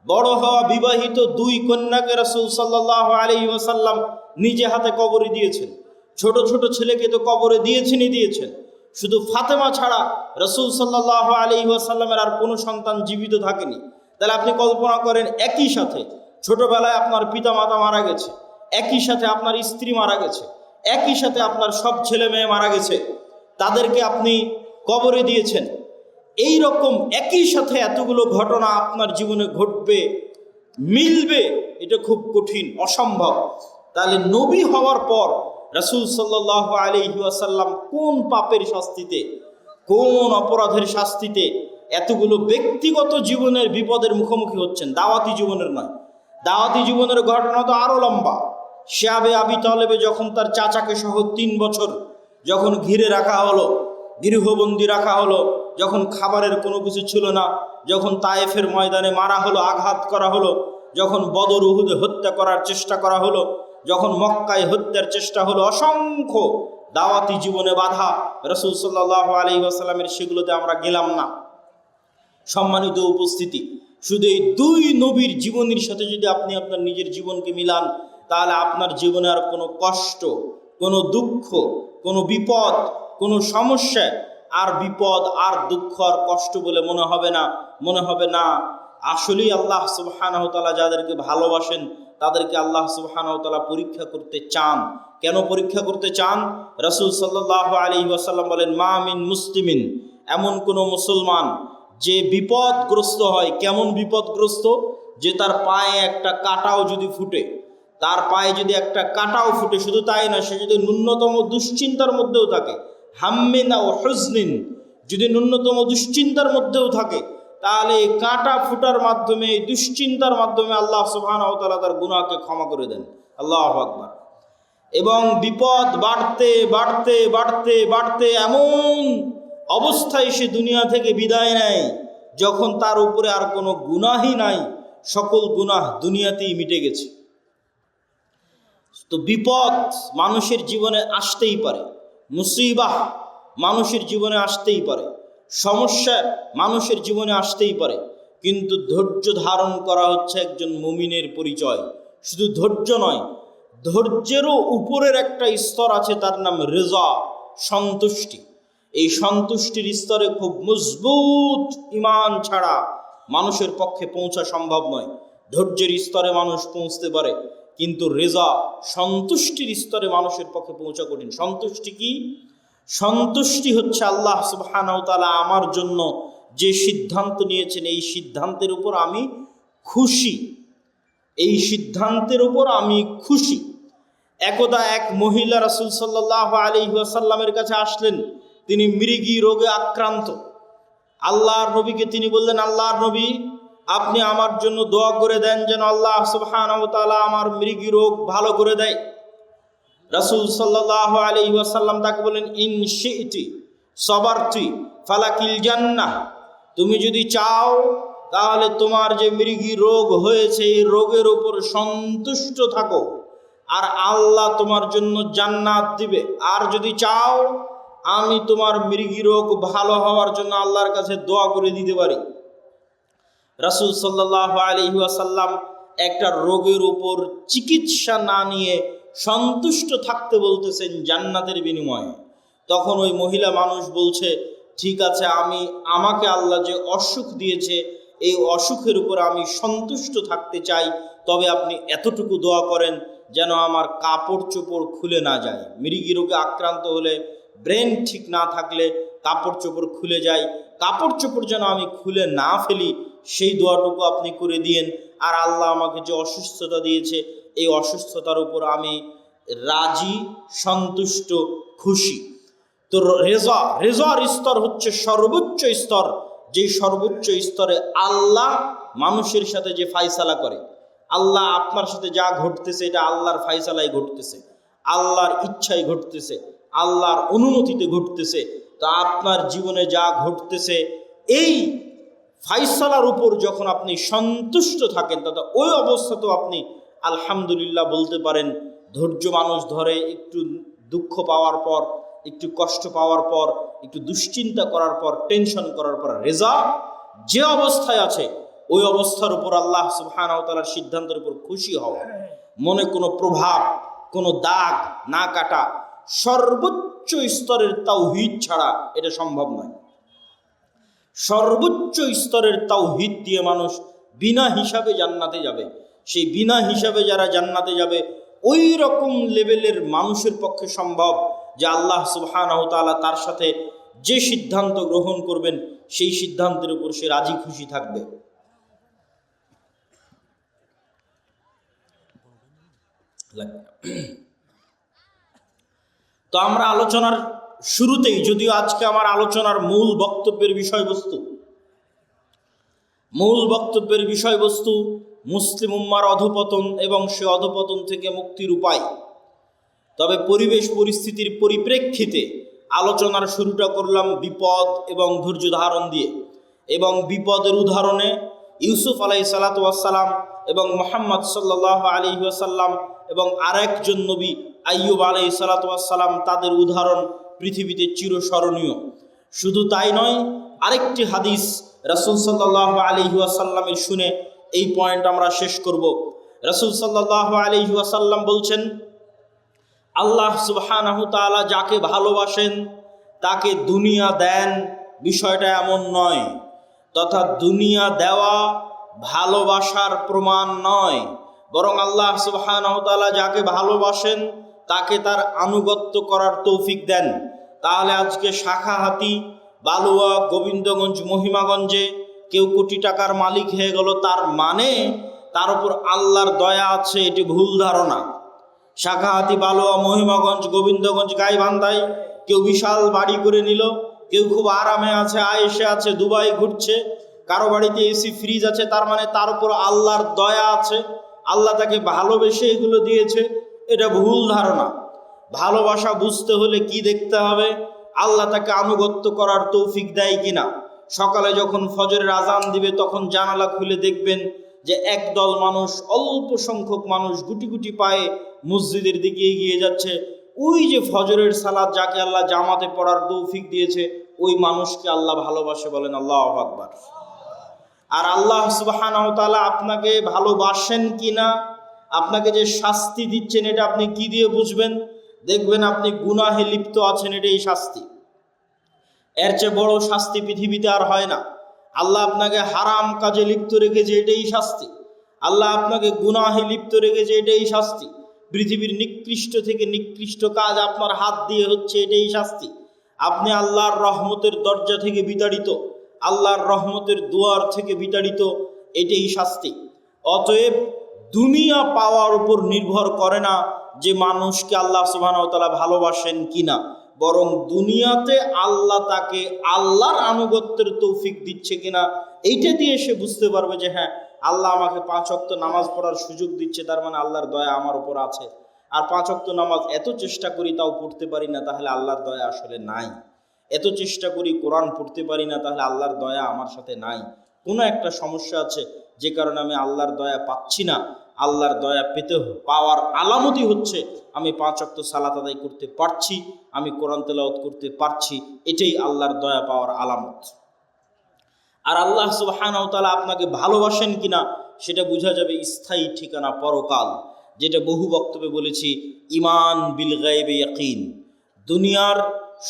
বড় হওয়া বিবাহিত 2 কন্যাকে রাসূল সাল্লাল্লাহু আলাইহি ওয়াসাল্লাম নিজে হাতে কবরে দিয়েছেন। ছোট ছোট ছেলেকে তো কবরে দিয়েছেন। শুধু ফাতেমা ছাড়া রাসূল সাল্লাল্লাহু আলাইহি ওয়াসাল্লামের আর কোনো সন্তান জীবিত থাকেনি। তাহলে আপনি কল্পনা করেন, একই সাথে ছোটবেলায় আপনার পিতা মাতা মারা গেছে, একই সাথে আপনার স্ত্রী মারা গেছে, একই সাথে আপনার সব ছেলে মেয়ে মারা গেছে, তাদেরকে আপনি কবরে দিয়েছেন। এই রকম একই সাথে এতগুলো ঘটনা আপনার জীবনে ঘটবে, মিলবে, এটা খুব কঠিন, অসম্ভব। তাহলে নবী হওয়ার পর রাসূল সাল্লাল্লাহু আলাইহি ওয়াসাল্লাম কোন পাপের শাস্তিতে, কোন অপরাধের শাস্তিতে এতগুলো ব্যক্তিগত জীবনের বিপদের মুখোমুখি হচ্ছেন, দাওয়াতি জীবনের নয়। দাওয়াতি জীবনের ঘটনা তো আরো লম্বা। শিয়াবে আবি তালেবে যখন তার চাচাকে সহ 3 বছর যখন ঘিরে রাখা হলো, গৃহবন্দী রাখা হলো, যখন খাবারের কোনো কিছু ছিল না, যখন তায়েফের ময়দানে মারা হলো, আঘাত করা হলো, যখন বদর উহুদে হত্যা করার চেষ্টা করা হলো, যখন মক্কায় হত্যার চেষ্টা হলো, অসংখ্য দাওয়াতি জীবনে বাধা রাসূল সাল্লাল্লাহু আলাইহি ওয়াসাল্লামের, সেগুলোতে আমরা গেলাম না। সম্মানিত উপস্থিতি, শুধু এই 2 নবীর জীবনের সাথে যদি আপনি আপনার নিজের জীবনকে মিলান, তাহলে আপনার জীবনে আর কোনো কষ্ট, কোনো দুঃখ, কোনো বিপদ, কোনো সমস্যা আর বিপদ আর দুঃখ আর কষ্ট বলে মনে হবে না। আসলেই আল্লাহ সুবহানাহু ওয়া তাআলা যাদেরকে ভালোবাসেন তাদেরকে আল্লাহ সুবহানাহু ওয়া তাআলা পরীক্ষা করতে চান। কেন পরীক্ষা করতে চান? রাসূল সাল্লাল্লাহু আলাইহি ওয়াসাল্লাম বলেন, মা মিন মুসলিমিন, এমন কোনো মুসলমান যে বিপদগ্রস্ত হয়। কেমন বিপদগ্রস্ত? যে তার পায়ে একটা কাঁটাও যদি ফুটে, তার পায়ে যদি একটা কাঁটাও ফুটে, শুধু তাই না, সে যদি ন্যূনতম দুশ্চিন্তার মধ্যেও থাকে, হাম্মিন আও হুজনিন, যদি ন্যূনতম দুশ্চিন্তার মধ্যেও থাকে, তাহলে এই কাঁটা ফুটার মাধ্যমে, এই দুশ্চিন্তার মাধ্যমে আল্লাহ সুবহানাহু ওয়া তাআলা তার গুনাহকে ক্ষমা করে দেন। আল্লাহু আকবার। এবং বিপদ বাড়তে বাড়তে বাড়তে বাড়তে এমন অবস্থায় সে দুনিয়া থেকে বিদায় নেয় যখন তার উপরে আর কোনো গুনাহই নাই, সকল গুনাহ দুনিয়াতেই মিটে গেছে। তো বিপদ মানুষের জীবনে আসতেই পারে, মুসিবাহ মানুষের জীবনে আসতেই পারে, সমস্যা মানুষের জীবনে আসতেই পারে, কিন্তু ধৈর্য ধারণ করা হচ্ছে একজন মুমিনের পরিচয়। শুধু ধৈর্য নয়, ধৈর্যেরও উপরের একটা স্তর আছে, তার নাম রিজা, সন্তুষ্টি। এই সন্তুষ্টির স্তরে খুব মজবুত ঈমান ছাড়া মানুষের পক্ষে পৌঁছা সম্ভব নয়। ধৈর্যের স্তরে মানুষ পৌঁছতে পারে, কিন্তু রিজা, সন্তুষ্টির স্তরে মানুষের পক্ষে পৌঁছা কঠিন। সন্তুষ্টি কি? সন্তুষ্টি হচ্ছে আল্লাহ সুবহানাহু ওয়া তাআলা আমার জন্য যে সিদ্ধান্ত নিয়েছেন, এই সিদ্ধান্তের উপর আমি খুশি, এই সিদ্ধান্তের উপর আমি খুশি। একদা এক মহিলা রাসূল সাল্লাল্লাহু আলাইহি ওয়াসাল্লামের কাছে আসলেন, তিনি মৃগী রোগে আক্রান্ত। আল্লাহর নবীকে তিনি বললেন, আল্লাহর নবী, আপনি আমার জন্য দোয়া করে দেন যেন আল্লাহ সুবহানাহু ওয়া তাআলা আমার মৃগী রোগ ভালো করে দেয়। রাসূল সাল্লাল্লাহু আলাইহি ওয়াসাল্লাম তাকে বলেন, ইন শি'তি সাবারতি ফালাকিল জান্নাহ, তুমি যদি চাও তাহলে তোমার যে মৃগী রোগ হয়েছে এই রোগের উপর সন্তুষ্ট থাকো, আর আল্লাহ তোমার জন্য জান্নাত দিবে। আর যদি চাও আমি তোমার মৃগী রোগ ভালো হওয়ার জন্য আল্লাহর কাছে দোয়া করে দিতে পারি। রাসূল সাল্লাল্লাহু আলাইহি ওয়াসাল্লাম একটা রোগের উপর চিকিৎসা না নিয়ে সন্তুষ্ট থাকতে বলতেছেন জান্নাতের বিনিময়ে। তখন ওই মহিলা মানুষ বলছে, ঠিক আছে, আমাকে আল্লাহ যে অসুখ দিয়েছে এই অসুখের উপর আমি সন্তুষ্ট থাকতে চাই, তবে আপনি এতটুকু দোয়া করেন যেন আমার কাপড় চোপড় খুলে না যায়। মৃগী রোগে আক্রান্ত হলে, ব্রেন ঠিক না থাকলে কাপড় চোপড় খুলে যায়, কাপড় চোপড় যেন আমি খুলে না ফেলি, সেই দোয়াটুকু আপনি করে দিয়েন। আর আল্লাহ আমাকে যে অসুস্থতা দিয়েছে এই অসুস্থতার উপর আমি রাজি, সন্তুষ্ট, খুশি। তো রেজার স্তর হচ্ছে সর্বোচ্চ স্তর, যে সর্বোচ্চ স্তরে আল্লাহ মানুষের সাথে যে ফায়সালা করে, আল্লাহ আপনার সাথে যা ঘটতেছে এটা আল্লাহর ফায়সালায় ঘটতেছে, আল্লাহর ইচ্ছায় ঘটতেছে, আল্লাহর অনুমতিতে ঘটতেছে। তো আপনার জীবনে যা ঘটতেছে এই ফায়সালার উপর যখন আপনি সন্তুষ্ট থাকেন, তখন ওই অবস্থাতেও আপনি আলহামদুলিল্লাহ বলতে পারেন। ধৈর্য মানুষ ধরে, একটু দুঃখ পাওয়ার পর, একটু কষ্ট পাওয়ার পর, একটু দুশ্চিন্তা করার পর, টেনশন করার পর রেজা যে অবস্থায় আছে ওই অবস্থার উপর আল্লাহ সুবহানাহু ওয়া তাআলার সিদ্ধান্তের উপর খুশি হওয়া, মনে কোনো প্রভাব, কোনো দাগ না কাটা, সর্বোচ্চ স্তরের তাওহীদ ছাড়া এটা সম্ভব নয়। সর্বোচ্চ স্তরের তাওহীদ দিয়ে মানুষ বিনা হিসাবে জান্নাতে যাবে। সেই বিনা হিসাবে যারা জান্নাতে যাবে ওই রকম লেভেলের মানুষের পক্ষে সম্ভব যে আল্লাহ সুবহানাহু ওয়া তাআলা তার সাথে যে সিদ্ধান্ত গ্রহণ করবেন সেই সিদ্ধান্তের উপর সে রাজি খুশি থাকবে। তো আমরা আলোচনার শুরুতেই, যদিও আজকে আমার আলোচনার মূল বক্তব্যের বিষয়বস্তু মুসলিম উম্মার অধঃপতন এবং সে অধঃপতন থেকে মুক্তির উপায়, তবে পরিবেশ পরিস্থিতির পরিপ্রেক্ষিতে আলোচনার শুরুটা করলাম বিপদ এবং ধৈর্য ধারণ দিয়ে। এবং বিপদের উদাহরণে ইউসুফ আলাইহিস সালাতু ওয়াস সালাম এবং মুহাম্মদ সাল্লাল্লাহু আলাইহি ওয়াসাল্লাম এবং আরেকজন নবী আইয়ুব আলাইহিস সালাতু ওয়াস সালাম, তাদের উদাহরণ পৃথিবীতে চিরস্মরণীয়। শুধু তাই নয়, আরেকটি হাদিস রাসূল সাল্লাল্লাহু আলাইহি ওয়াসাল্লামের শুনে এই পয়েন্ট আমরা শেষ করব। রাসূল সাল্লাল্লাহু আলাইহি ওয়াসাল্লাম বলছেন, আল্লাহ সুবহানাহু ওয়া তাআলা যাকে ভালোবাসেন তাকে দুনিয়া দেন, বিষয়টা এমন নয়। তথা দুনিয়া দেওয়া ভালোবাসার প্রমাণ নয়, বরং আল্লাহ সুবহানাহু ওয়া তাআলা যাকে ভালোবাসেন তাকে তার আনুগত্য করার তৌফিক দেন। তাহলে আজকে শাখাহাতি, বালুয়া, গোবিন্দগঞ্জ, মহিমাগঞ্জে কেউ কোটি টাকার মালিক হয়ে গেল, তার মানে তার উপর আল্লাহর দয়া আছে, এটি ভুল ধারণা। শাখাহাতি, বালুয়া, মহিমাগঞ্জ, গোবিন্দগঞ্জ, গাইবান্ধায় কেউ বিশাল বাড়ি করে নিল, কেউ খুব আরামে আছে, আয়েশে আছে, দুবাই ঘুরছে, কারো বাড়িতে এসি ফ্রিজ আছে, তার মানে তার উপর আল্লাহর দয়া আছে, আল্লাহ তাকে ভালোবেসে এগুলো দিয়েছে। এটা ভুল ধারণা। ভালোবাসা বুঝতে হলে কি দেখতে হবে? আল্লাহ তাকে আনুগত্য করার তৌফিক দেয় কিনা। সকালে যখন ফজরের আজান দিবে তখন জানালা খুলে দেখবেন যে একদল মানুষ, অল্প সংখ্যক মানুষ গুটি গুটি পায়ে মসজিদের দিকে এগিয়ে যাচ্ছে। ওই যে ফজরের সালাত যাকে আল্লাহ জামাতে পড়ার তৌফিক দিয়েছে, ওই মানুষকে আল্লাহ ভালোবাসে, বলেন আল্লাহু আকবার। আর আল্লাহ সুবহানাহু ওয়া তাআলা আপনাকে ভালোবাসেন কিনা, আপনাকে যে শাস্তি দিচ্ছেন, এটা আপনি কি দিয়ে বুঝবেন? দেখবেন আপনি গুনাহে লিপ্ত আছেন, এটাই শাস্তি। এর চেয়ে বড় শাস্তি পৃথিবীতে আর হয় না। আল্লাহ আপনাকে হারাম কাজে লিপ্ত রেখেছে, এটাই শাস্তি। আল্লাহ আপনাকে গুনাহে লিপ্ত রেখেছে, এটাই শাস্তি। পৃথিবীর নিকৃষ্ট থেকে নিকৃষ্ট কাজ আপনার হাত দিয়ে হচ্ছে, এটাই শাস্তি। আপনি আল্লাহর রহমতের দরজা থেকে বিতাড়িত, আল্লাহর রহমতের দুয়ার থেকে বিতাড়িত, এটাই শাস্তি। অতএব দুনিয়া পাওয়ার উপর নির্ভর করে না যে মানুষকে আল্লাহ সুবহানাহু ওয়া তাআলা ভালোবাসেন কিনা, বরং দুনিয়াতে আল্লাহ তাকে আল্লাহর আনুগত্যের তৌফিক দিচ্ছে কিনা, এইটা দিয়ে সে বুঝতে পারবে যে হ্যাঁ, আল্লাহ আমাকে 5 ওয়াক্ত নামাজ পড়ার সুযোগ দিচ্ছে, তার মানে আল্লাহর দয়া আমার উপর আছে। আর 5 ওয়াক্ত নামাজ এত চেষ্টা করি তাও পড়তে পারি না, তাহলে আল্লাহর দয়া আসলে নাই। এত চেষ্টা করি কোরআন পড়তে পারি না, তাহলে আল্লাহর দয়া আমার সাথে নাই। কোনো একটা সমস্যা আছে যে কারণে আমি আল্লাহর দয়া পাচ্ছি না। আল্লাহর দয়া পাওয়ার আলামতই হচ্ছে আমি 5 ওয়াক্ত সালাত আদায় করতে পারছি, আমি কোরআন তেলাওয়াত করতে পারছি, এটাই আল্লাহর দয়া পাওয়ার আলামত। আর আল্লাহ সুবহানাহু ওয়া তাআলা আপনাকে ভালোবাসেন কিনা সেটা বোঝা যাবে স্থায়ী ঠিকানা পরকাল, যেটা বহু বক্তব্যে বলেছি, ঈমান বিল গায়বে ইয়াকিন। দুনিয়ার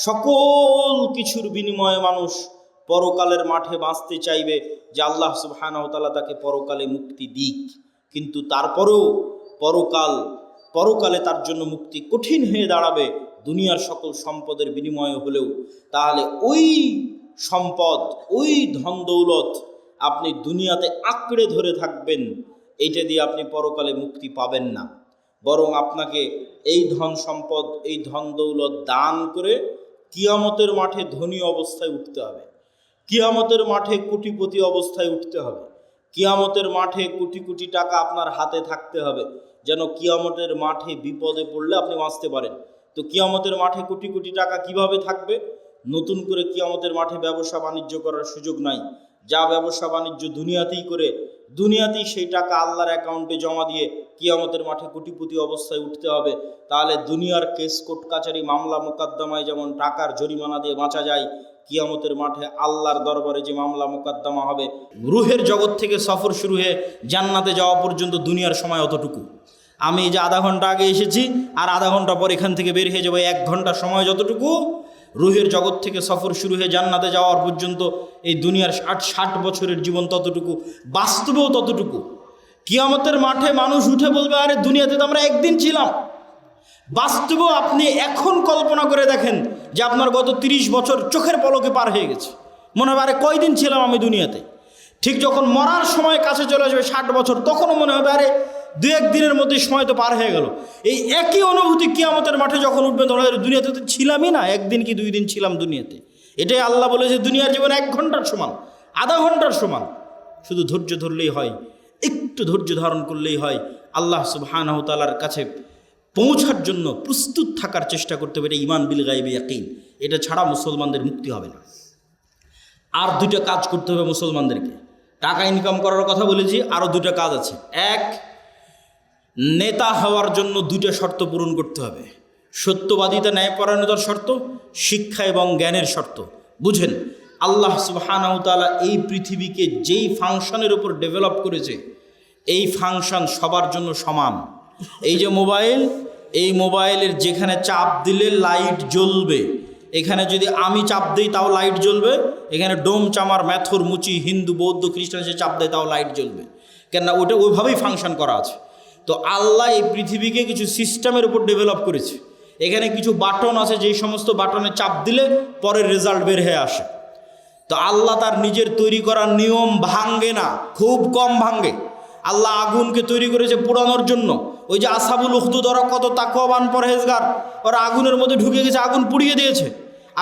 সকল কিছুর বিনিময়ে মানুষ পরকালের মাঠে বাঁচতে চাইবে যে আল্লাহ সুবহানাহু ওয়া তাআলা তাকে পরকালে মুক্তি দিক, কিন্তু তারপরেও পরকালে তার জন্য মুক্তি কঠিন হয়ে দাঁড়াবে দুনিয়ার সকল সম্পদের বিনিময়ে হলেও। তাহলে ওই সম্পদ, ওই ধন দৌলত আপনি দুনিয়াতে আঁকড়ে ধরে থাকবেন, এইটা দিয়ে আপনি পরকালে মুক্তি পাবেন না। বরং আপনাকে এই ধন সম্পদ, এই ধন দৌলত দান করে কিয়ামতের মাঠে ধনী অবস্থায় উঠতে হবে, কিয়ামতের মাঠে কোটিপতি অবস্থায় উঠতে হবে, কিয়ামতের মাঠে কোটি কোটি টাকা আপনার হাতে থাকতে হবে, যেন কিয়ামতের মাঠে বিপদে পড়লে আপনি বাঁচতে পারেন। তো কিয়ামতের মাঠে কোটি কোটি টাকা কিভাবে থাকবে? নতুন করে কিয়ামতের মাঠে ব্যবসা বাণিজ্য করার সুযোগ নাই। যা ব্যবসা বাণিজ্য দুনিয়াতেই করে, দুনিয়াতেই সেই টাকা আল্লাহর অ্যাকাউন্টে জমা দিয়ে কিয়ামতের মাঠে কোটিপতি অবস্থায় উঠতে হবে। তাহলে দুনিয়ার কেস কোর্ট কাচারি মামলা মোকদ্দমায় যেমন টাকার জরিমানা দিয়ে বাঁচা যায়, কিয়ামতের মাঠে আল্লাহর দরবারে যে মামলা মোকদ্দমা হবে, রুহের জগৎ থেকে সফর শুরু হয়ে জান্নাতে যাওয়া পর্যন্ত দুনিয়ার সময় অতটুকু। আমি যে আধা ঘন্টা আগে এসেছি আর আধা ঘন্টা পর এখান থেকে বের হয়ে যাবো, 1 ঘন্টা সময় যতটুকু, রুহের জগৎ থেকে সফর শুরু হয়ে জান্নাতে যাওয়ার পর্যন্ত এই দুনিয়ার 60 বছরের জীবন ততটুকু, বাস্তবেও ততটুকু। কিয়ামতের মাঠে মানুষ উঠে বলবে, আরে দুনিয়াতে তো আমরা একদিন ছিলাম। বাস্তবেও আপনি এখন কল্পনা করে দেখেন যে আপনার গত 30 বছর চোখের পলকে পার হয়ে গেছে। মনে হবে আরে কয়দিন ছিলাম আমি দুনিয়াতে। ঠিক যখন মরার সময় কাছে চলে আসবে 60 বছর, তখনও মনে হবে আরে 2-1 দিনের মধ্যে সময় তো পার হয়ে গেল। এই একই অনুভূতি কিয়ামতের মাঠে যখন উঠবেন তখন দুনিয়াতে তো ছিলামই না, 1 দিন কি 2 দিন ছিলাম দুনিয়াতে। এটাই আল্লাহ বলেছে দুনিয়ার জীবন 1 ঘন্টার সমান, আধা ঘন্টার সমান। শুধু ধৈর্য ধরলেই হয়, একটু ধৈর্য ধারণ করলেই হয়। আল্লাহ সুবহানাহু ওয়া তাআলার কাছে পৌঁছার জন্য প্রস্তুত থাকার চেষ্টা করতে হবে। এটা ঈমান বিল গায়বে ইয়াকিন, এটা ছাড়া মুসলমানদের মুক্তি হবে না। আর 2টা কাজ করতে হবে মুসলমানদেরকে। টাকা ইনকাম করার কথা বলেছি, আরও 2টা কাজ আছে। 1, নেতা হওয়ার জন্য 2টা শর্ত পূরণ করতে হবে। সত্যবাদিতা, ন্যায়পরায়ণতার শর্ত, শিক্ষা এবং জ্ঞানের শর্ত। বুঝেন, আল্লাহ সুবহানাহু ওয়া তাআলা এই পৃথিবীকে যেই ফাংশনের উপর ডেভেলপ করেছে, এই ফাংশন সবার জন্য সমান। এই যে মোবাইল, এই মোবাইলের যেখানে চাপ দিলে লাইট জ্বলবে, এখানে যদি আমি চাপ দিই তাও লাইট জ্বলবে। এখানে ডোম, চামার, ম্যাথর, মুচি, হিন্দু, বৌদ্ধ, খ্রিস্টান সে চাপ দেয় তাও লাইট জ্বলবে, কেননা ওটা ওইভাবেই ফাংশন করা আছে। তো আল্লাহ এই পৃথিবীকে কিছু সিস্টেমের উপর ডেভেলপ করেছে। এখানে কিছু বাটন আছে, যেই সমস্ত বাটনে চাপ দিলে পরের রেজাল্ট বের হয়ে আসে। তো আল্লাহ তার নিজের তৈরি করা নিয়ম ভাঙ্গে না, খুব কম ভাঙ্গে। আল্লাহ আগুনকে তৈরি করেছে পোড়ানোর জন্য। ওই যে আসহাবুল উখদুদ, ওরা কত তাকওয়াবান পরহেজগার, ওরা আগুনের মধ্যে ঢুকে গেছে, আগুন পুড়িয়ে দিয়েছে।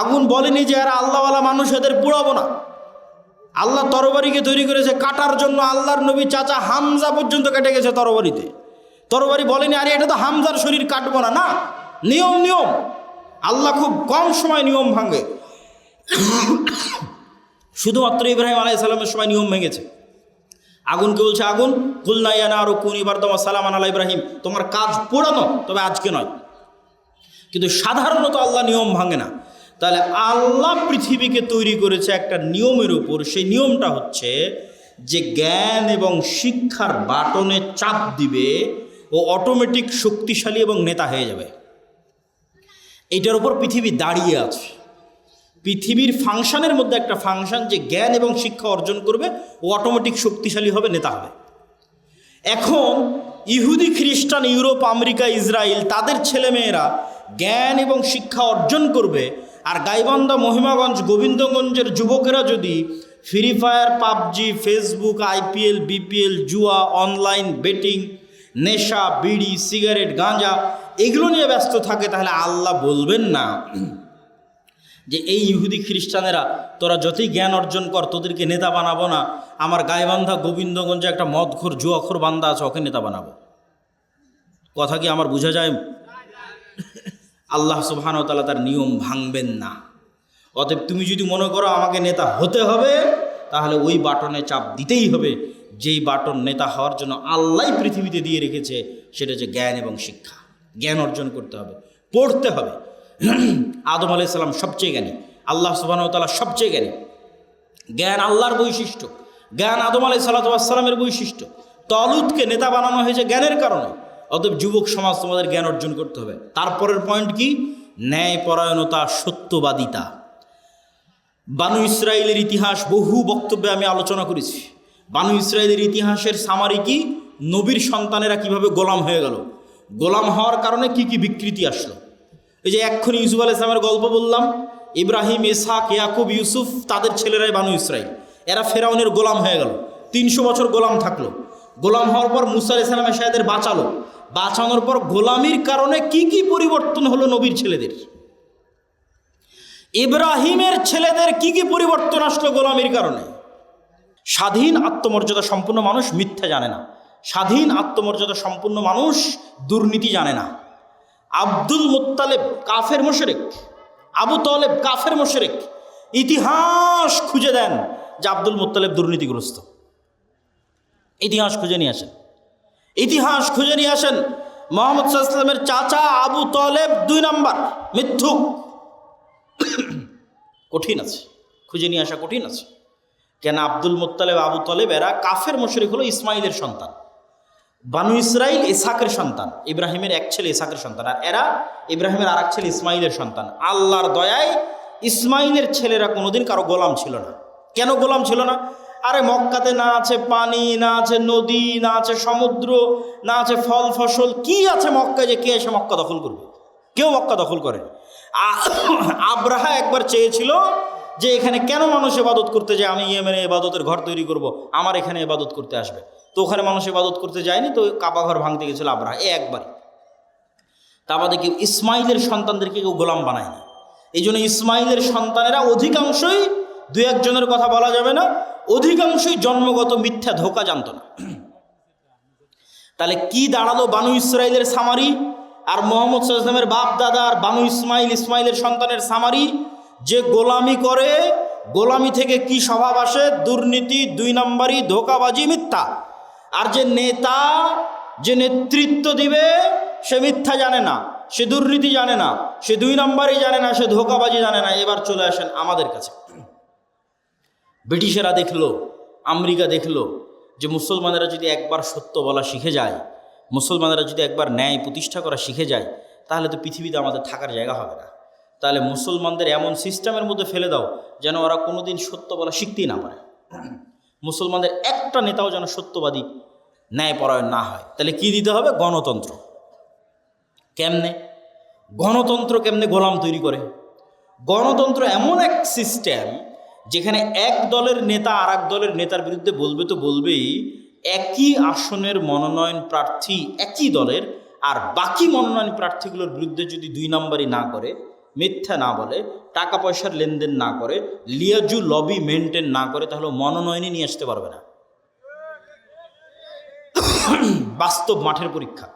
আগুন বলেনি যে এরা আল্লাহওয়ালা মানুষ, এদের পোড়াবো না। আল্লাহ তরবারিকে তৈরি করেছে কাটার জন্য। আল্লাহর নবী চাচা হামজা পর্যন্ত কেটে গেছে তরবারিতে। তরবারি বলেনি আরে এটা তো হামজার শরীর কাটবো না। না, নিয়ম। আল্লাহ খুব কম সময় নিয়ম ভাঙে। শুধুমাত্র ইব্রাহিম আলাইহিস সালামের সময় নিয়ম ভেঙেছে। আগুনকে বলছে, আগুন কুলনা ইয়া নারু কুনি বারদাম ওয়া সালামান আলা ইব্রাহিম, তোমার কাজ পোড়ানো, তবে আজকে নয়। কিন্তু সাধারণত আল্লাহ নিয়ম ভাঙে না। তাহলে আল্লাহ পৃথিবীকে তৈরি করেছে একটা নিয়মের উপর। সেই নিয়মটা হচ্ছে যে জ্ঞান এবং শিক্ষার বাটনে চাপ দিবে ও অটোমেটিক শক্তিশালী এবং নেতা হয়ে যাবে। এইটার উপর পৃথিবী দাঁড়িয়ে আছে। পৃথিবীর ফাংশনের মধ্যে একটা ফাংশন, যে জ্ঞান এবং শিক্ষা অর্জন করবে ও অটোমেটিক শক্তিশালী হবে, নেতা হবে। এখন ইহুদি, খ্রিস্টান, ইউরোপ, আমেরিকা, ইসরায়েল, তাদের ছেলেমেয়েরা জ্ঞান এবং শিক্ষা অর্জন করবে, আর গাইবান্ধা, মহিমাগঞ্জ, গোবিন্দগঞ্জের যুবকেরা যদি free fire, PUBG, Facebook, IPL, BPL, জুয়া, অনলাইন বেটিং, নেশা, বিড়ি, সিগারেট, গাঁজা এগুলো নিয়ে ব্যস্ত থাকে, তাহলে আল্লাহ বলবেন না যে এই ইহুদি খ্রিস্টানেরা তোরা যতই জ্ঞান অর্জন কর, তোদেরকে নেতা বানাবো না। আমার গাইবান্ধা, গোবিন্দগঞ্জে একটা মদখোর, জুয়াখোর বান্দা আছে, ওকে নেতা বানাবো। কথা কি আমার বোঝা যায়? আল্লাহ সুবহানাহু ওয়া তাআলা তার নিয়ম ভাঙবেন না। অতএব তুমি যদি মনে করো আমাকে নেতা হতে হবে, তাহলে ওই বাটনে চাপ দিতেই হবে যেই বাটন নেতা হওয়ার জন্য আল্লাহ পৃথিবীতে দিয়ে রেখেছে, সেটা হচ্ছে জ্ঞান এবং শিক্ষা। জ্ঞান অর্জন করতে হবে, পড়তে হবে। আদম আলাইহিস সালাম সবচেয়ে জ্ঞানী, আল্লাহ সুবহানাহু ওয়া তাআলা সবচেয়ে জ্ঞানী। জ্ঞান আল্লাহর বৈশিষ্ট্য, জ্ঞান আদম আলাইহিস সালামের বৈশিষ্ট্য। তলুতকে নেতা বানানো হয়েছে জ্ঞানের কারণে। অতএব যুবক সমাজ তোমাদের জ্ঞান অর্জন করতে হবে। তারপরের পয়েন্ট কি? ন্যায়পরায়ণতা, সত্যবাদিতা। বানু ইসরায়েলের ইতিহাস বহু বক্তব্যে আমি আলোচনা করেছি। বানু ইসরায়েলের ইতিহাসের সামারি কি? নবীর সন্তানেরা কিভাবে গোলাম হয়ে গেল, গোলাম হওয়ার কারণে কি কি বিকৃতি আসলো। এই যে এক্ষুনি ইউসুফ আলাইহিস সালামের গল্প বললাম, ইব্রাহিম, ইসহাক, ইয়াকুব, ইউসুফ, তাদের ছেলেরাই বানু ইসরায়েল। এরা ফেরাউনের গোলাম হয়ে গেল, 300 বছর গোলাম থাকলো। গোলাম হওয়ার পর মুসা আলাইহিস সালাম এসে এদের বাঁচালো। বাঁচানোর পর গোলামির কারণে কি কি পরিবর্তন হলো নবীর ছেলেদের, ইব্রাহিমের ছেলেদের কি কি পরিবর্তন আসলো গোলামির কারণে। স্বাধীন আত্মমর্যাদা সম্পূর্ণ মানুষ মিথ্যা জানে না, স্বাধীন আত্মমর্যাদা সম্পূর্ণ মানুষ দুর্নীতি জানে না। আব্দুল মুত্তালিব কাফের মুশরিক, আবু তালেব কাফের মুশরিক। ইতিহাস খুঁজে দেন যে আব্দুল মুত্তালিব দুর্নীতিগ্রস্ত। ইতিহাস খুঁজে নিয়ে আসেন, ইতিহাস খুঁজে নিয়ে আসেন। মুহাম্মদ সাল্লাল্লাহু আলাইহি ওয়াসাল্লামের চাচা আবু তালেব 2 নাম্বার মিথ্যুক। কঠিন আছে, খুঁজে নিয়ে আসা কঠিন আছে। কেন? আব্দুল মুত্তালিব, আবু তালেব এরা কাফের মুশরিক, হলো ইসমাইলের সন্তান। বানু ইসরাইল ইসহাকের সন্তান, ইব্রাহিমের এক ছেলে ইসহাকের সন্তান, আর এরা ইব্রাহিমের আর এক ছেলে ইসমাইলের সন্তান। আল্লাহর দয়ায় ইসমাইলের ছেলেরা কোনোদিন কারো গোলাম ছিল না। কেন গোলাম ছিল না? আরে মক্কাতে না আছে পানি, না আছে নদী, না আছে সমুদ্র, না আছে ফল ফসল, কি আছে মক্কায় যে কে এসে মক্কা দখল করবে? কেউ মক্কা দখল করে। আব্রাহা একবার চেয়েছিল যে এখানে কেন মানুষ ইবাদত করতে যায়, আমি ইয়েমেনে ইবাদতের ঘর তৈরি করব, আমার এখানে ইবাদত করতে আসবে। তো ওখানে মানুষ ইবাদত করতে যায়নি, তো কাবা ঘর ভাঙতে গেছিল আব্রাহা, একবার। তা বাদে কেউ ইসমাইলের সন্তানদেরকে কেউ গোলাম বানায়নি। এই জন্য ইসমাইলের সন্তানেরা অধিকাংশই, 2-1 জনের কথা বলা যাবে না, অধিকাংশই জন্মগত মিথ্যা ধোঁকা জানত না। তাহলে কি দাঁড়ালো বানু ইসরায়েলের সামারি আর মুহাম্মদ সাল্লাল্লাহু আলাইহি ওয়াসাল্লামের বাপ দাদা আর বানু ইসমাইলের সন্তানের সামারি? যে গোলামি করে, গোলামি থেকে কি স্বভাব আসে? দুর্নীতি, 2 নম্বরই, ধোঁকাবাজি, মিথ্যা। আর যে নেতা, যে নেতৃত্ব দিবে, সে মিথ্যা জানে না, সে দুর্নীতি জানে না, সে 2 নম্বরই জানে না, সে ধোঁকাবাজি জানে না। এবার চলে আসেন আমাদের কাছে। ব্রিটিশেরা দেখলো, আমেরিকা দেখলো যে মুসলমানেরা যদি একবার সত্য বলা শিখে যায়, মুসলমানেরা যদি একবার ন্যায় প্রতিষ্ঠা করা শিখে যায়, তাহলে তো পৃথিবীতে আমাদের থাকার জায়গা হবে না। তাহলে মুসলমানদের এমন সিস্টেমের মধ্যে ফেলে দাও যেন ওরা কোনোদিন সত্য বলা শিখতেই না পারে। মুসলমানদের একটা নেতাও যেন সত্যবাদী, ন্যায়পরায়ণ না হয়। তাহলে কি দিতে হবে? গণতন্ত্র। কেমনে গণতন্ত্র? কেমনে গোলাম তৈরি করে? গণতন্ত্র এমন এক সিস্টেম যেখানে এক দলের নেতা আর এক দলের নেতার বিরুদ্ধে বলবে তো বলবেই, একই আসনের মনোনয়ন প্রার্থী একই দলের, আর বাকি মনোনয়ন প্রার্থীগুলোর বিরুদ্ধে যদি 2 নম্বরই না করে, মিথ্যা না বলে, টাকা পয়সার লেনদেন না করে, লিয়াজু লবি মেনটেন না করে, তাহলে মনোনয়নই নিয়ে আসতে পারবে না। বাস্তব মাঠের পরীক্ষা।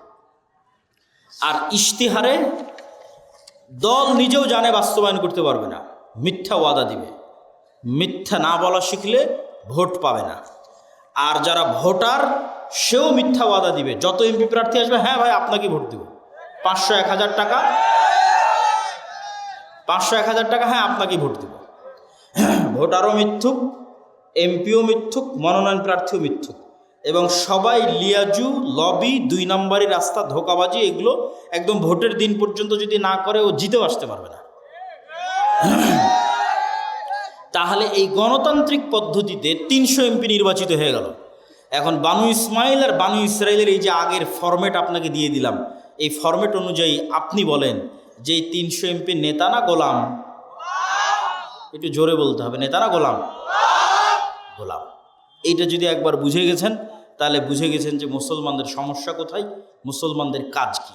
আর ইশতেহারে দল নিজেও জানে বাস্তবায়ন করতে পারবে না, মিথ্যা ওয়াদা দিবে। মিথ্যা না বলা শিখলে ভোট পাবে না। আর যারা ভোটার, সেও মিথ্যা ওয়াদা দিবে। যত এমপি প্রার্থী আসবে, হ্যাঁ ভাই আপনাকে ভোট দেব, 500-1000 টাকা, 500-1000 টাকা, হ্যাঁ আপনাকেই ভোট দেব। ভোটারও মিথ্যুক, এমপিও মিথ্যুক, মনোনয়ন প্রার্থীও মিথ্যুক, এবং সবাই লিয়াজু লবি, 2 নম্বরই রাস্তা, ধোঁকাবাজি, এগুলো একদম ভোটের দিন পর্যন্ত যদি না করে, ও জিতেও আসতে পারবে না। তাহলে এই গণতান্ত্রিক পদ্ধতিতে 300 এমপি নির্বাচিত হয়ে গেল। এখন বানু ইসমাইল আর বানু ইসরায়েলের এই যে আগের ফরম্যাট আপনাকে দিয়ে দিলাম, এই ফরম্যাট অনুযায়ী আপনি বলেন যে এই 300 এমপি নেতা না গোলাম? একটু জোরে বলতে হবে, নেতা না গোলাম? গোলাম। এইটা যদি একবার বুঝে গেছেন, তাহলে বুঝে গেছেন যে মুসলমানদের সমস্যা কোথায়, মুসলমানদের কাজ কি।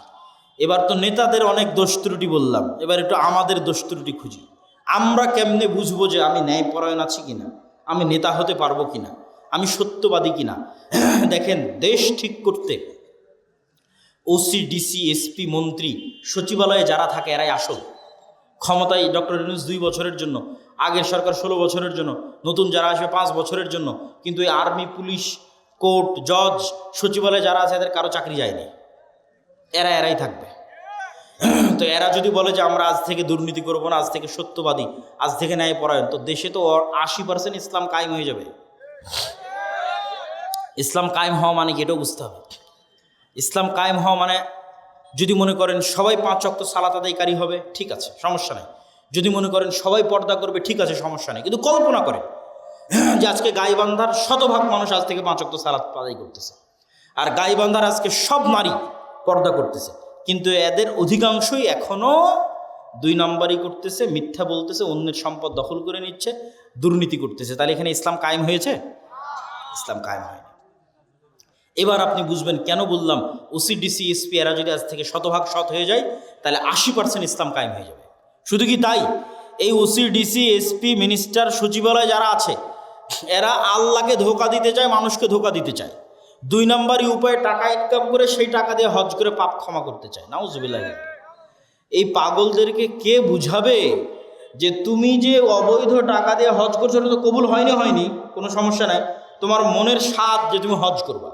এবার তো নেতাদের অনেক দোষ ত্রুটি বললাম, এবার একটু আমাদের দোষ ত্রুটি খুঁজি। আমরা কেমনে বুঝবো যে আমি ন্যায়পরায়ণ আছি কিনা, আমি নেতা হতে পারবো কিনা, আমি সত্যবাদী কিনা? দেখেন, দেশ ঠিক করতে ওসি, ডিসি, এসপি, মন্ত্রী, সচিবালয়ে যারা থাকে এরাই আসল। ক্ষমতায় ডক্টর ইউনূস 2 বছরের জন্য, আগের সরকার 16 বছরের জন্য, নতুন যারা আসবে 5 বছরের জন্য, কিন্তু এই আর্মি, পুলিশ, কোর্ট, জজ, সচিবালয় যারা আছে এদের কারো চাকরি যায়নি, এরাই থাকবে। তো এরা যদি বলে যে আমরা আজ থেকে দুর্নীতি করবো না, আজ থেকে সত্যবাদী, আজ থেকে ন্যায়পরায়ণ, তো দেশে তো 80% ইসলাম কায়েম হয়ে যাবে। ইসলাম কায়েম হওয়া মানে কি এটাও বুঝতে হবে। ইসলাম কায়েম হওয়া মানে, যদি মনে করেন সবাই 5 ওয়াক্ত সালাত আদায়কারী হবে, ঠিক আছে, সমস্যা নেই। যদি মনে করেন সবাই পর্দা করবে, ঠিক আছে, সমস্যা নেই। কিন্তু কল্পনা করেন যে আজকে গাইবান্ধার শতভাগ মানুষ আজ থেকে 5 ওয়াক্ত সালাত আদায় করতেছে, আর গাইবান্ধার আজকে সব নারী পর্দা করতেছে, কিন্তু এদের অধিকাংশই এখনো 2 নম্বরই করতেছে, মিথ্যা বলতেছে, অন্যের সম্পদ দখল করে নিচ্ছে, দুর্নীতি করতেছে। তাহলে এখানে ইসলাম কায়েম হয়েছে? ইসলাম কায়েম হয়নি। এবার আপনি বুঝবেন কেন বললাম ওসি, ডিসি, এসপি এরা যদি আজ থেকে শতভাগ সৎ হয়ে যায়, তাহলে 80% ইসলাম কায়েম হয়ে যাবে। শুধু কি তাই, এই ওসি, ডিসি, এসপি, মিনিস্টার, সচিবালয় যারা আছে, এরা আল্লাহকে ধোঁকা দিতে চায়, মানুষকে ধোঁকা দিতে চায়। 2 নম্বরই উপায়ে টাকা ইনকাম করে সেই টাকা দিয়ে হজ করে পাপ ক্ষমা করতে চায়। নাউজুবিল্লাহ। এই পাগলদেরকে কে বুঝাবে যে তুমি যে অবৈধ টাকা দিয়ে হজ করছো, ওটা তো কবুল হয়নি, কোনো সমস্যা নাই। তোমার মনের স্বাদ যে তুমি হজ করবা,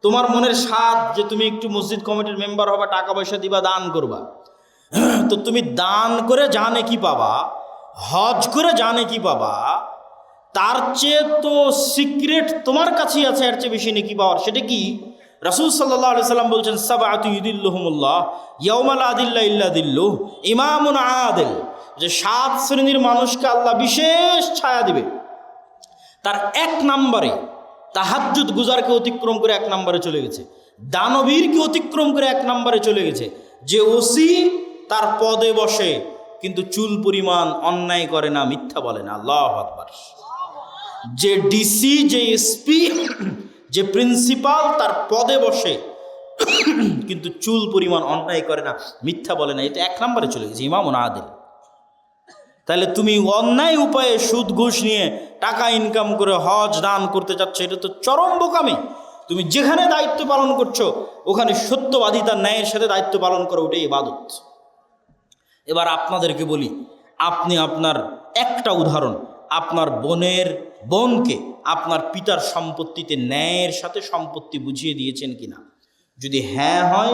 তোমার মনের স্বাদ যে তুমি একটু মসজিদ কমিটির মেম্বার হবা, টাকা পয়সা দিবা, দান করবা, তো তুমি দান করে জানে কি পাবা, হজ করে জানে কি পাবা, তার চেয়ে তো সিক্রেট তোমার কাছেই আছে, এর চেয়ে বেশি নেকি পাওয়ার। সেটা কি? রাসূল সাল্লাল্লাহু আলাইহি সাল্লাম বলছেন, সাবআতু ইউদিল্লুহুমুল্লাহ ইয়াউমা লা দিল্লা ইল্লা দিল্লুহ, ইমামুন আদিল, যে 7 শ্রেণীর মানুষকে আল্লাহ বিশেষ ছায়া দিবে। তার 1 নম্বরে তাহাজ্জুদ গুজারকে অতিক্রম করে 1 নম্বরে চলে গেছে, দানবীরকে অতিক্রম করে 1 নম্বরে চলে গেছে, যে ওসি তার পদে বসে কিন্তু চুল পরিমাণ অন্যায় করে না, মিথ্যা বলে না। আল্লাহু আকবার। যে ডিসি, যে এসপি, যে প্রিন্সিপাল তার পদে বসে কিন্তু চুল পরিমাণ অন্যায় করে না, মিথ্যা বলে না, এটা 1 নম্বরে চলে গেছে, ইমামুন আদিল। তাহলে তুমি অন্যায় উপায়ে সুদ ঘুষ নিয়ে টাকা ইনকাম করে হজ দান করতে চাচ্ছ, এটা তো চরম বোকামি। তুমি যেখানে দায়িত্ব পালন করছো ওখানে সত্যবাদিতা, ন্যায়ের সাথে দায়িত্ব পালন করো, ওটাই ইবাদত। এবার আপনাদেরকে বলি, আপনি আপনার একটা উদাহরণ, আপনার বোনকে আপনার পিতার সম্পত্তিতে ন্যায়ের সাথে সম্পত্তি বুঝিয়ে দিয়েছেন কিনা? যদি হ্যাঁ হয়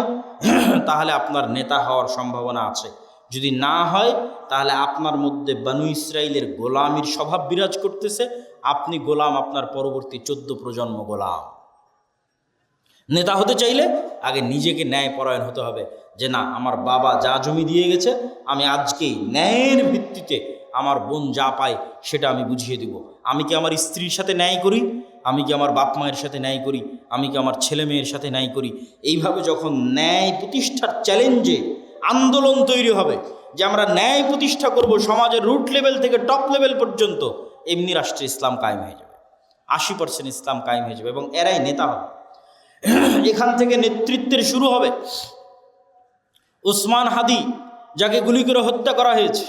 তাহলে আপনার নেতা হওয়ার সম্ভাবনা আছে, যদি না হয় তাহলে আপনার মধ্যে বানু ইসরাইলের গোলামির স্বভাব বিরাজ করতেছে, আপনি গোলাম, আপনার পরবর্তী 14 প্রজন্ম গোলাম। নেতা হতে চাইলে আগে নিজেকে ন্যায়পরায়ণ হতে হবে, যে না, আমার বাবা যা জমি দিয়ে গেছে, আমি আজকেই ন্যায়ের ভিত্তিতে আমার বোন যা পায় সেটা আমি বুঝিয়ে দিব। আমি কি আমার স্ত্রীর সাথে ন্যায় করি? আমি কি আমার বাপ মায়ের সাথে ন্যায় করি? আমি কি আমার ছেলে মেয়ের সাথে ন্যায় করি? এইভাবে যখন ন্যায় প্রতিষ্ঠার চ্যালেঞ্জে আন্দোলন তৈরি হবে যে আমরা ন্যায় প্রতিষ্ঠা করব সমাজের রুট লেভেল থেকে টপ লেভেল পর্যন্ত, এমনি রাষ্ট্রে ইসলাম কায়েম হয়ে যাবে, 80% ইসলাম কায়েম হয়ে যাবে, এবং এরাই নেতা হবে। এখান থেকে নেতৃত্বের শুরু হবে। ওসমান হাদি, যাকে গুলি করে হত্যা করা হয়েছে,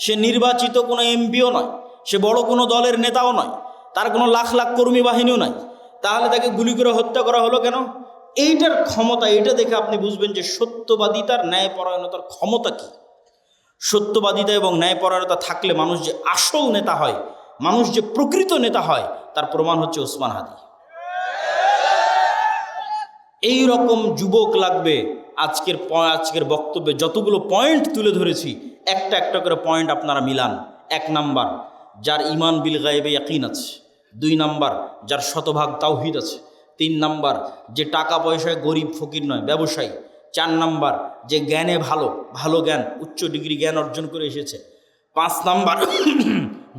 সে নির্বাচিত কোনো এমপিও নয়, সে বড় কোনো দলের নেতাও নয়, তার কোনো লাখ লাখ কর্মী বাহিনীও নাই, তাহলে তাকে গুলি করে হত্যা করা হলো কেন? এইটার ক্ষমতা, এটা দেখে আপনি বুঝবেন যে সত্যবাদিতার, ন্যায়পরায়ণতার ক্ষমতা কি। সত্যবাদিতা এবং ন্যায়পরায়ণতা থাকলে মানুষ যে আসল নেতা হয়, মানুষ যে প্রকৃত নেতা হয়, তার প্রমাণ হচ্ছে ওসমান হাদি। এই রকম যুবক লাগবে। আজকের বক্তব্যে যতগুলো পয়েন্ট তুলে ধরেছি, একটা একটা করে পয়েন্ট আপনারা মিলান। 1 নাম্বার, যার ঈমান বিল গায়বে ইয়াকিন আছে। 2 নাম্বার, যার শতভাগ তাওহীদ আছে। 3 নাম্বার, যে টাকা পয়সায় গরিব ফকির নয়, ব্যবসায়ী। 4 নাম্বার, যে জ্ঞানে ভালো জ্ঞান, উচ্চ ডিগ্রি জ্ঞান অর্জন করে এসেছে। 5 নাম্বার,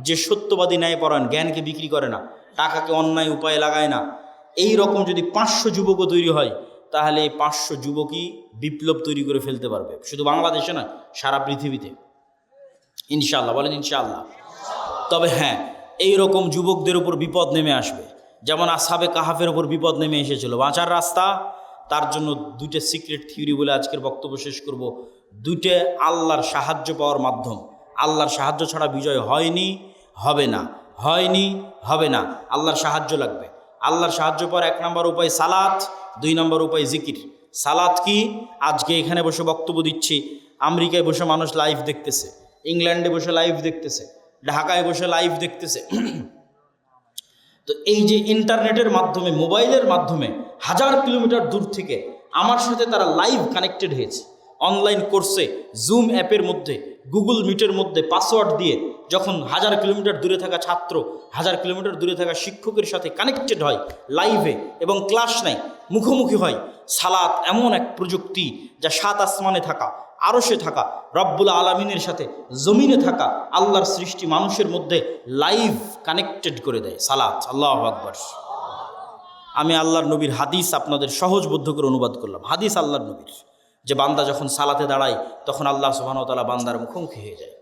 যে সত্যবাদী, ন্যায়পরায়ণ, জ্ঞানকে বিক্রি করে না, টাকাকে অন্যায় উপায়ে লাগায় না। এই রকম যদি 500 যুবকও তৈরি হয়, তাহলে এই 500 যুবকই বিপ্লব তৈরি করে ফেলতে পারবে, শুধু বাংলাদেশে নয়, সারা পৃথিবীতে। ইনশাআল্লাহ বলেন ইনশাআল্লাহ। তবে হ্যাঁ, এই রকম যুবকদের উপর বিপদ নেমে আসবে, যেমন আসহাবে কাহাফের উপর বিপদ নেমে এসেছিল। বাঁচার রাস্তা, তার জন্য 2টে সিক্রেট থিওরি বলে আজকের বক্তব্য শেষ করব। 2টে আল্লাহর সাহায্য পাওয়ার মাধ্যম। আল্লাহর সাহায্য ছাড়া বিজয় হয়নি, হবে না, হয়নি, হবে না। আল্লাহর সাহায্য লাগবে। আল্লাহর সাহায্য পাওয়ার 1 নম্বর উপায় সালাত, 2 নম্বর উপায় জিকির। সালাত কি? আজকে এখানে বসে বক্তব্য দিচ্ছি, আমেরিকায় বসে মানুষ লাইভ দেখতেছে, ইংল্যান্ডে বসে লাইভ দেখতেছে, ঢাকায় বসে লাইভ দেখতেছে। তো এই যে ইন্টারনেটের মাধ্যমে, মোবাইলের মাধ্যমে 1000 কিলোমিটার দূর থেকে আমার সাথে তারা লাইভ কানেক্টেড হয়েছে। অনলাইন কোর্সে জুম অ্যাপের মধ্যে, গুগল মিটের মধ্যে পাসওয়ার্ড দিয়ে যখন 1000 কিলোমিটার দূরে থাকা ছাত্র 1000 কিলোমিটার দূরে থাকা শিক্ষকের সাথে কানেক্টেড হয় লাইভে এবং ক্লাস নেয়, মুখোমুখি হয়, সালাত এমন এক প্রযুক্তি যা 7 আসমানে থাকা, আরশে থাকা, রব্বুল আলামিনের সাথে জমিনে থাকা আল্লাহর সৃষ্টি মানুষের মধ্যে লাইভ কানেক্টেড করে দেয় সালাত। আল্লাহু আকবার। আমি আল্লাহর নবীর হাদিস আপনাদের সহজবোধ্য করে অনুবাদ করলাম। হাদিস আল্লাহর নবীর, যে বান্দা যখন সালাতে দাঁড়ায় তখন আল্লাহ সুবহানাহু ওয়া তাআলা বান্দার মুখোমুখি হয়ে যায়।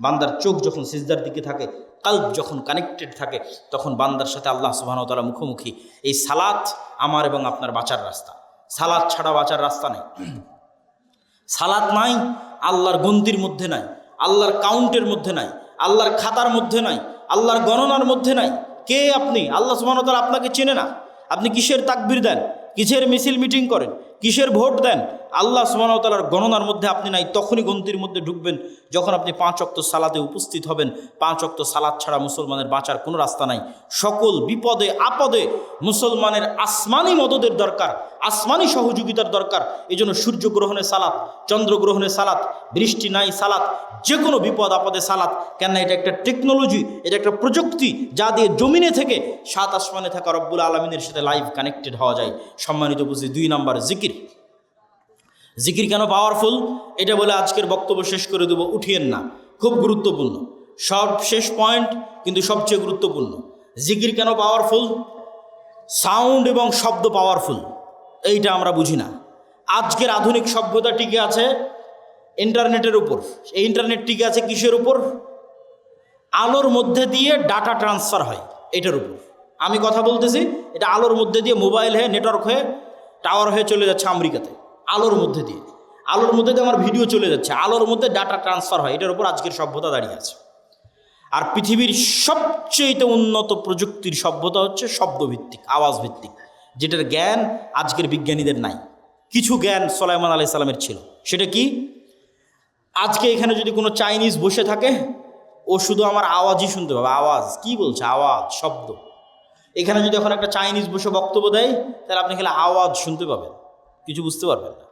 বান্দার চোখ যখন সিজদার দিকে থাকে, কলব যখন কানেক্টেড থাকে, তখন বান্দার সাথে আল্লাহ সুবহানাহু ওয়া তাআলা মুখোমুখি। এই সালাত আমার এবং আপনার বাঁচার রাস্তা। সালাত ছাড়া বাঁচার রাস্তা নেই। সালাত নাই, আল্লাহর গন্তির মধ্যে নাই, আল্লাহর কাউন্টের মধ্যে নাই, আল্লাহর খাতার মধ্যে নাই, আল্লাহর গণনার মধ্যে নাই। কে আপনি? আল্লাহ সুবহানাহু ওয়া তাআলা আপনাকে চেনে না। আপনি কিসের তাকবীর দেন, কিসের মিছিল মিটিং করেন, কিসের ভোট দেন, আল্লাহ সুবহানাহু ওয়া তাআলার গণনার মধ্যে আপনি নাই। তখনই গন্তির মধ্যে ঢুকবেন যখন আপনি 5 ওয়াক্ত সালাতে উপস্থিত হবেন। 5 ওয়াক্ত সালাত ছাড়া মুসলমানের বাঁচার কোনো রাস্তা নাই। সকল বিপদে আপদে মুসলমানের আসমানি মদদের দরকার, আসমানি সহযোগিতার দরকার। এই জন্য সূর্যগ্রহণে সালাত, চন্দ্রগ্রহণে সালাত, বৃষ্টি নাই সালাত, যে কোনো বিপদ আপদে সালাত। কেন? এটা একটা টেকনোলজি, এটা একটা প্রযুক্তি যা দিয়ে জমিনে থেকে 7 আসমানে থাকা রব্বুল আলামিনের সাথে লাইভ কানেক্টেড হওয়া যায়। সম্মানিত বুঝি, 2 নাম্বার জিকির। জিকির কেন পাওয়ারফুল এটা বলে আজকের বক্তব্য শেষ করে দেবো, উঠিয়েন না, খুব গুরুত্বপূর্ণ। সব শেষ পয়েন্ট কিন্তু সবচেয়ে গুরুত্বপূর্ণ। জিকির কেন পাওয়ারফুল? সাউন্ড এবং শব্দ পাওয়ারফুল, এইটা আমরা বুঝি না। আজকের আধুনিক সভ্যতা টিকে আছে ইন্টারনেটের উপর। এই ইন্টারনেট টিকে আছে কিসের উপর? আলোর মধ্যে দিয়ে ডাটা ট্রান্সফার হয়, এটার উপর আমি কথা বলতেছি। এটা আলোর মধ্যে দিয়ে মোবাইল হয়ে, নেটওয়ার্ক হয়ে, টাওয়ার হয়ে চলে যাচ্ছে আমেরিকাতে। আলোর মধ্যে দিয়ে আমার ভিডিও চলে যাচ্ছে, আলোর মধ্যে ডাটা ট্রান্সফার হয়। এটার উপর আজকের সভ্যতা দাঁড়িয়ে আছে। আর পৃথিবীর সবচেয়ে উন্নত প্রযুক্তির সভ্যতা হচ্ছে শব্দভিত্তিক, আওয়াজ ভিত্তিক, যেটার জ্ঞান আজকের বিজ্ঞানীদের নাই। কিছু জ্ঞান সুলাইমান আলাইহিস সালামের ছিল। সেটা কি? আজকে এখানে যদি কোনো চাইনিজ বসে থাকে, ও শুধু আমার আওয়াজই শুনতে পাবে। আওয়াজ কি বলছে, আওয়াজ, শব্দ। এখানে যদি এখন একটা চাইনিজ বসে বক্তব্য দেয়, তাহলে আপনি খালি আওয়াজ শুনতে পাবেন, কিছু বুঝতে পারবেন না।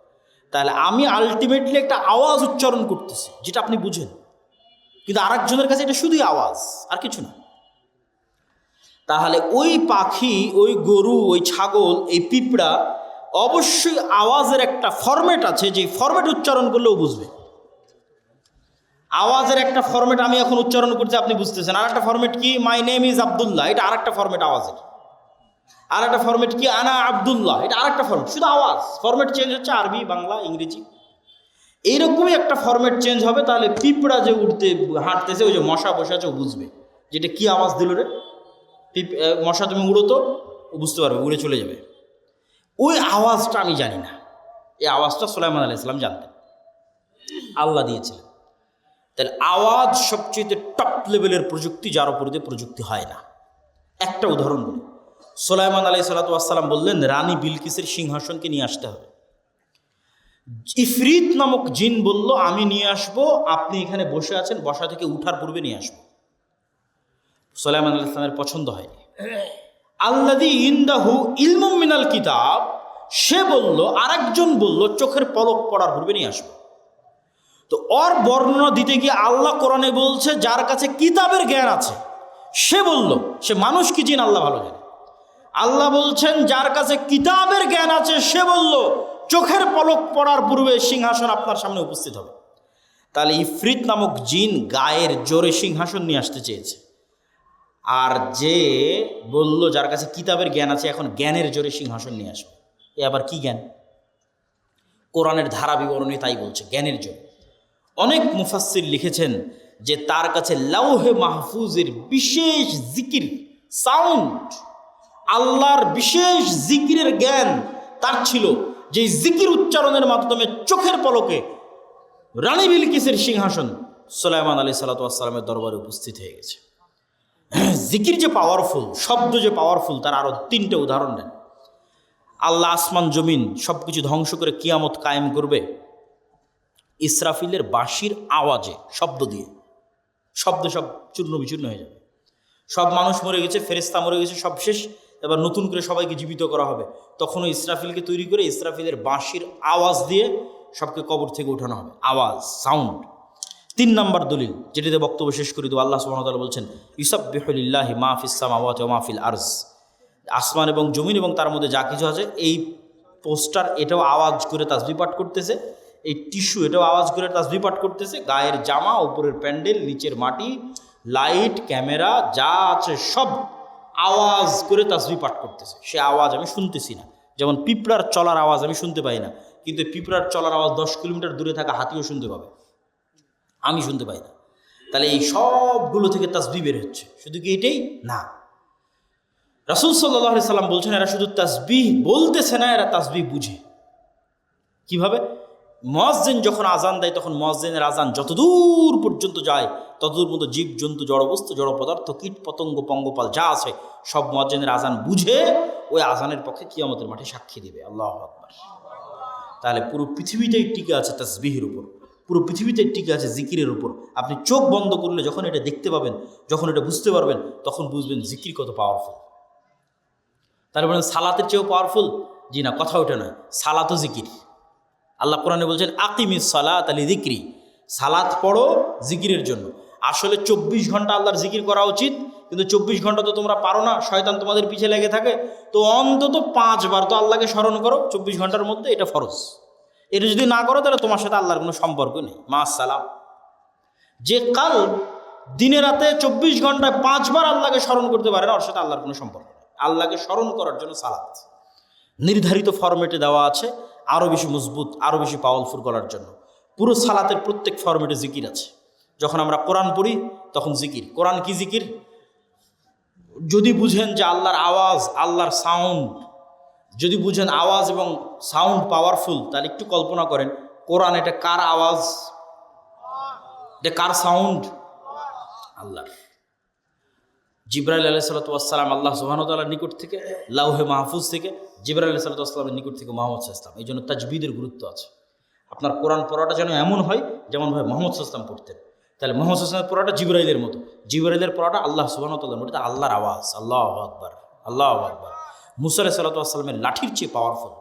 তাহলে আমি আলটিমেটলি একটা আওয়াজ উচ্চারণ করতেছি, যেটা আপনি বুঝেন, কিন্তু আরেকজনের কাছে এটা শুধুই আওয়াজ, আর কিছু না। তাহলে ওই পাখি, ওই গরু, ওই ছাগল, এই পিঁপড়া অবশ্যই আওয়াজের একটা ফরম্যাট আছে, যে ফরম্যাট উচ্চারণ করলেও বুঝবে। আওয়াজের একটা ফরম্যাট আমি এখন উচ্চারণ করছি, আপনি বুঝতেছেন। আর একটা ফরম্যাট কি? মাই নেম ইজ আব্দুল্লাহ, এটা আরেকটা ফরম্যাট আওয়াজের। আর একটা ফরম্যাট কি? আনা আব্দুল্লাহ, এটা আরেকটা ফরম্যাট। শুধু আওয়াজ, ফরম্যাট চেঞ্জ হচ্ছে, আরবি, বাংলা, ইংরেজি। এইরকমই একটা ফরম্যাট চেঞ্জ হবে। তাহলে পিঁপড়া যে উঠতে হাঁটতেছে, ওই যে মশা বসে আছে, ও বুঝবে যেটা কি আওয়াজ দিল রে। মশা তুমি উড়ো তো, ও বুঝতে পারবে, উড়ে চলে যাবে। ওই আওয়াজটা আমি জানি না, এই আওয়াজটা সুলাইমান আলাইহিস সালাম জানতেন, আল্লাহ দিয়েছিলেন। তাহলে আওয়াজ সবচেয়ে টপ লেভেলের প্রযুক্তি, যার উপর দিয়ে প্রযুক্তি হয় না। একটা উদাহরণ বলি। সুলাইমান আলাইহিস সালাম বললেন, রানী বিলকিসের সিংহাসনকে নিয়ে আসতে হবে। ইফরিত নামক জিন বলল, আমি নিয়ে আসবো, আপনি এখানে বসে আছেন, বসা থেকে উঠার পূর্বে নিয়ে আসবো। সুলাইমান আলাইহিস সালামের পছন্দ হয়নি। আল্লাযী ইনদাহু ইলমুম মিনাল কিতাব, সে বলল, আরেকজন বলল, চোখের পলক পড়ার পূর্বে নিয়ে আসবো। তো ওর বর্ণনা দিতে গিয়ে আল্লাহ কোরআনে বলছে, যার কাছে কিতাবের জ্ঞান আছে সে বলল, সে মানুষ কি জিন আল্লাহ ভালো জানে। আল্লাহ বলছেন, যার কাছে কিতাবের জ্ঞান আছে সে বলল, চোখের পলক পড়ার পূর্বে সিংহাসন আপনার সামনে উপস্থিত হবে। তাহলে ইফরিত নামক জিন গায়ের জোরে সিংহাসন নিয়ে আসতে চেয়েছে। আর যে বলল, যার কাছে কিতাবের জ্ঞান আছে, এখন জ্ঞানের জোরে সিংহাসন নিয়ে আসবে। এ আবার কি জ্ঞান? কোরআনের ধারা বিবরণী তাই বলছে, জ্ঞানের জোরে। অনেক মুফাসসির লিখেছেন যে তার কাছে লাউহে মাহফুজের বিশেষ জিকির, সাউন্ড, আল্লাহর বিশেষ জিকিরের জ্ঞান তার ছিল, যে জিকির উচ্চারণের মাধ্যমে চোখের পলকে রানী বিলকিসের সিংহাসন সুলাইমান আলাইহিস সালামের দরবারে উপস্থিত হয়ে গেছে। জিকির যে পাওয়ারফুল, শব্দ যে পাওয়ারফুল, তার আরো 3টে উদাহরণ দেন। আল্লাহ আসমান জমিন সবকিছু ধ্বংস করে কিয়ামত কায়েম করবে ইসরাফিলের বাঁশির আওয়াজে, শব্দ দিয়ে। শব্দে সব চূর্ণ বিচূর্ণ হয়ে যাবে। সব মানুষ মরে গেছে, ফেরেশতা মরে গেছে, সব শেষ। এবার নতুন করে সবাইকে জীবিত করা হবে। তখন ওই ইসরাফিলকে তৈরি করে ইসরাফিলের বাঁশির আওয়াজ দিয়ে সবকে কবর থেকে উঠানো হবে, আওয়াজ, সাউন্ড। 3 নম্বর দলিল, যেটিতে বক্তব্য শেষ করে দেবো, আল্লাহ সুবহানাহু ওয়া তাআলা বলছেন ইউসাব্বিহু লিল্লাহি মা ফিস সামাওয়াতি ওয়া মা ফিল আরজ। আসমান এবং জমিন এবং তার মধ্যে যা কিছু আছে, এই পোস্টার এটাও আওয়াজ করে তাসবিহ পাঠ করতেছে, এই টিস্যু এটাও আওয়াজ করে তাসবিহ পাঠ করতেছে, গায়ের জামা, উপরের প্যান্ডেল, নিচের মাটি, লাইট, ক্যামেরা যা আছে সব আওয়াজ করে তাসবিহ পাঠ করতেছে। সে আওয়াজ আমি শুনতেছি না। যেমন পিঁপড়ার চলার আওয়াজ আমি শুনতে পাই না, কিন্তু পিঁপড়ার চলার আওয়াজ 10 কিলোমিটার দূরে থাকা হাতিও শুনতে পাবে, আমি শুনতে পাই না। তাহলে এই সবগুলো থেকে তাসবিহ বের হচ্ছে। শুধু কি এটাই না, রাসূল সাল্লাল্লাহু আলাইহি সাল্লাম বলছেন এরা শুধু তাসবিহ বলতেছে না, এরা তাসবিহ বুঝে। কিভাবে? মুয়াজ্জিন যখন আজান দেয় তখন মুয়াজ্জিনের আজান যতদূর পর্যন্ত যায় ততদূর মতো জীব জন্তু, জড়বস্তু, জড় পদার্থ, কীট পতঙ্গ, পঙ্গপাল যা আছে সব মুয়াজ্জিনের আজান বুঝে ওই আজানের পক্ষে কিয়ামতের মাঠে সাক্ষী দিবে। আল্লাহু আকবার। তাহলে পুরো পৃথিবীটাই টিকে আছে তাসবিহের উপর, পুরো পৃথিবীটাই টিকে আছে জিকিরের উপর। আপনি চোখ বন্ধ করলে যখন এটা দেখতে পাবেন, যখন এটা বুঝতে পারবেন, তখন বুঝবেন জিকির কত পাওয়ারফুল। তাহলে বলেন সালাতের চেয়েও পাওয়ারফুল? জি না, কথা ওটা নয়, সালাতও জিকির। আল্লাহ কোরআনে বলছেন আকিমিস সালাত লিযিকরি, সালাত পড়ো জিকিরের জন্য। আসলে 24 ঘন্টা আল্লাহর জিকির করা উচিত, কিন্তু 24 ঘন্টা তো তোমরা পারো না, শয়তান তোমাদের পিছে লেগে থাকে। তো অন্তত 5 বার তো আল্লাহকে স্মরণ করো 24 ঘন্টার মধ্যে, এটা ফরজ। এটা যদি না করো তাহলে তোমার সাথে আল্লাহর কোনো সম্পর্ক নেই। মাস সালাম। যে কাল দিনে রাতে 24 ঘন্টায় 5 বার আল্লাহকে স্মরণ করতে পারে না, ওর সাথে আল্লাহর কোনো সম্পর্ক নেই। আল্লাহকে স্মরণ করার জন্য সালাত নির্ধারিত ফরম্যাটে দেওয়া আছে, আরও বেশি মজবুত, আরও বেশি পাওয়ারফুল করার জন্য। পুরো সালাতের প্রত্যেক ফরম্যাটে জিকির আছে। যখন আমরা কোরআন পড়ি তখন জিকির। কোরআন কি জিকির? যদি বুঝেন যে আল্লাহর আওয়াজ, আল্লাহর সাউন্ড, যদি বুঝেন আওয়াজ এবং সাউন্ড পাওয়ারফুল, তাহলে একটু কল্পনা করেন কোরআন এটা কার আওয়াজ, এটা কার সাউন্ড? আল্লাহর। জিবরাইল আলাইহিস সালাতু ওয়াস সালাম আল্লাহ সুবহানাহু ওয়া তাআলার নিকট থেকে, লাউহে মাহফুজ থেকে জিবরাইল আলাইহিস সালাতু ওয়াস সালামের নিকট থেকে মুহাম্মদ সাল্লাল্লাহু আলাইহি ওয়াসাল্লাম। এই জন্য তাজবিদের গুরুত্ব আছে। আপনার কোরআন পড়াটা যেন এমন হয় যেমন ভাই মুহাম্মদ সাল্লাল্লাহু আলাইহি ওয়াসাল্লাম পড়তেন। তাহলে মুহাম্মদ সাল্লাল্লাহু আলাইহি ওয়াসাল্লামের পড়াটা জিবরাইলের মতো, জিবরাইলের পড়াটা আল্লাহ সুবহানাহু ওয়া তাআলার মতো, এটা আল্লাহর আওয়াজ। আল্লাহু আকবার, আল্লাহু আকবার। মুসা আলাইহিস সালাতু ওয়াস সালামের লাঠির চেয়ে পাওয়ারফুল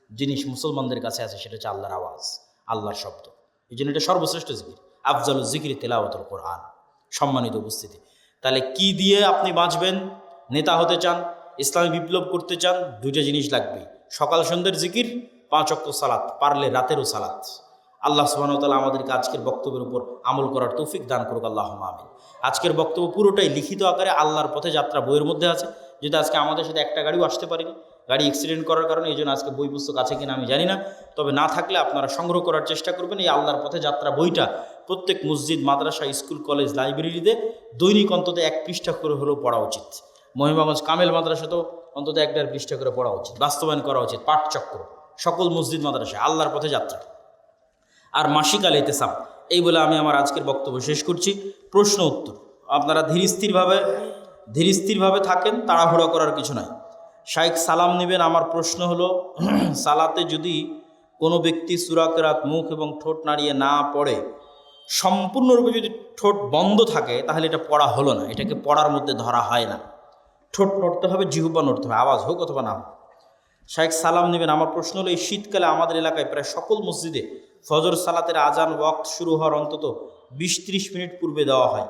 জিনিস মুসলমানদের কাছে আছে, সেটা হচ্ছে আল্লাহর আওয়াজ, আল্লাহর শব্দ। এই জন্য এটা সর্বশ্রেষ্ঠ জিকির। আফজালুজ জিকিরি তিলাওয়াতুল কোরআন। সম্মানিত উপস্থিতি, তাহলে কি দিয়ে আপনি বাঁচবেন? নেতা হতে চান, ইসলামী বিপ্লব করতে চান, 2টা জিনিস লাগবে, সকাল সন্ধ্যের জিকির, 5 ওয়াক্ত সালাত, পারলে রাতেরও সালাত। আল্লাহ সুবহানাহু ওয়া তাআলা আমাদেরকে আজকের বক্তব্যের উপর আমল করার তৌফিক দান করুক, আল্লাহুম্মা আমিন। আজকের বক্তব্য পুরোটাই লিখিত আকারে আল্লাহর পথে যাত্রা বইয়ের মধ্যে আছে, যেটা আজকে আমাদের সাথে একটা গাড়িও আসতে পারিনি, গাড়ি অ্যাক্সিডেন্ট করার কারণে। এই জন্য আজকে বই পুস্তক আছে কিনা আমি জানি না, তবে না থাকলে আপনারা সংগ্রহ করার চেষ্টা করবেন। এই আল্লাহর পথে যাত্রা বইটা প্রত্যেক মসজিদ, মাদ্রাসা, স্কুল, কলেজ, লাইব্রেরিতে দৈনিক অন্তত 1 পৃষ্ঠা করে হলেও পড়া উচিত। মহিমাগঞ্জ কামেল মাদ্রাসাতেও অন্তত 1-1.5 পৃষ্ঠা করে পড়া উচিত, বাস্তবায়ন করা উচিত। পাঠচক্র সকল মসজিদ মাদ্রাসা, আল্লাহর পথে যাত্রা আর মাসিক আল ইতিসাম। এই বলে আমি আমার আজকের বক্তব্য শেষ করছি। প্রশ্ন উত্তর, আপনারা ধীর স্থিরভাবে থাকেন, তাড়াহুড়া করার কিছু নাই। শাইখ সালাম নেবেন। আমার প্রশ্ন হলো, সালাতে যদি কোনো ব্যক্তি সূরা কিরাত মুখ এবং ঠোঁট নাড়িয়ে না পড়ে, সম্পূর্ণরূপে যদি ঠোঁট বন্ধ থাকে, তাহলে এটা পড়া হলো না, এটাকে পড়ার মধ্যে ধরা হয় না। ঠোঁট নড়তে হবে, জিহ্বা নড়তে হবে, আওয়াজ হোক অথবা না হোক। শাইখ সালাম নেবেন। আমার প্রশ্ন হলো, এই শীতকালে আমাদের এলাকায় প্রায় সকল মসজিদে ফজর সালাতের আজান ওয়াক্ত শুরু হওয়ার অন্তত 20-30 মিনিট পূর্বে দেওয়া হয়।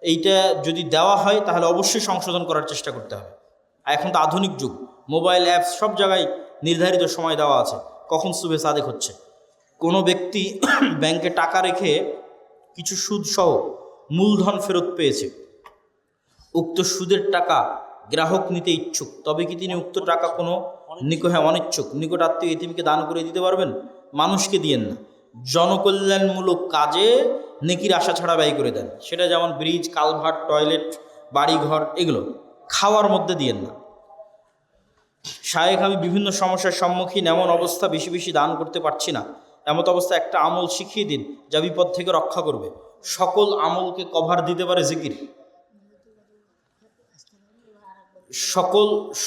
এইটা যদি দেওয়া হয় তাহলে অবশ্যই সংশোধন করার চেষ্টা করতে হবে। এখন তো আধুনিক যুগ, মোবাইল অ্যাপস সব জায়গায় নির্ধারিত সময় দেওয়া আছে কখন সুবে সাদেক হচ্ছে। কোনো ব্যক্তি ব্যাংকে টাকা রেখে কিছু সুদসহ মূলধন ফেরত পেয়েছে, উক্ত সুদের টাকা গ্রাহক নিতে ইচ্ছুক, তবে কি তিনি উক্ত টাকা কোনো অনিচ্ছুক নিকট আত্মীয় এতিমকে দান করে দিতে পারবেন? মানুষকে দিয়েন না, জনকল্যাণমূলক কাজে নেকির আশা ছাড়া ব্যয় করে দেন। সেটা যেমন ব্রিজ, কালভার্ট, টয়লেট, বাড়িঘর, এগুলো খাওয়ার মধ্যে দিয়েন না। শায়েখ, আমি বিভিন্ন সমস্যার সম্মুখীন, এমন অবস্থা বেশি বেশি দান করতে পারছি না। এমত অবস্থা একটা আমল শিখিয়ে দিন যা বিপদ থেকে রক্ষা করবে। সকল আমলকে কভার দিতে পারে জিকির।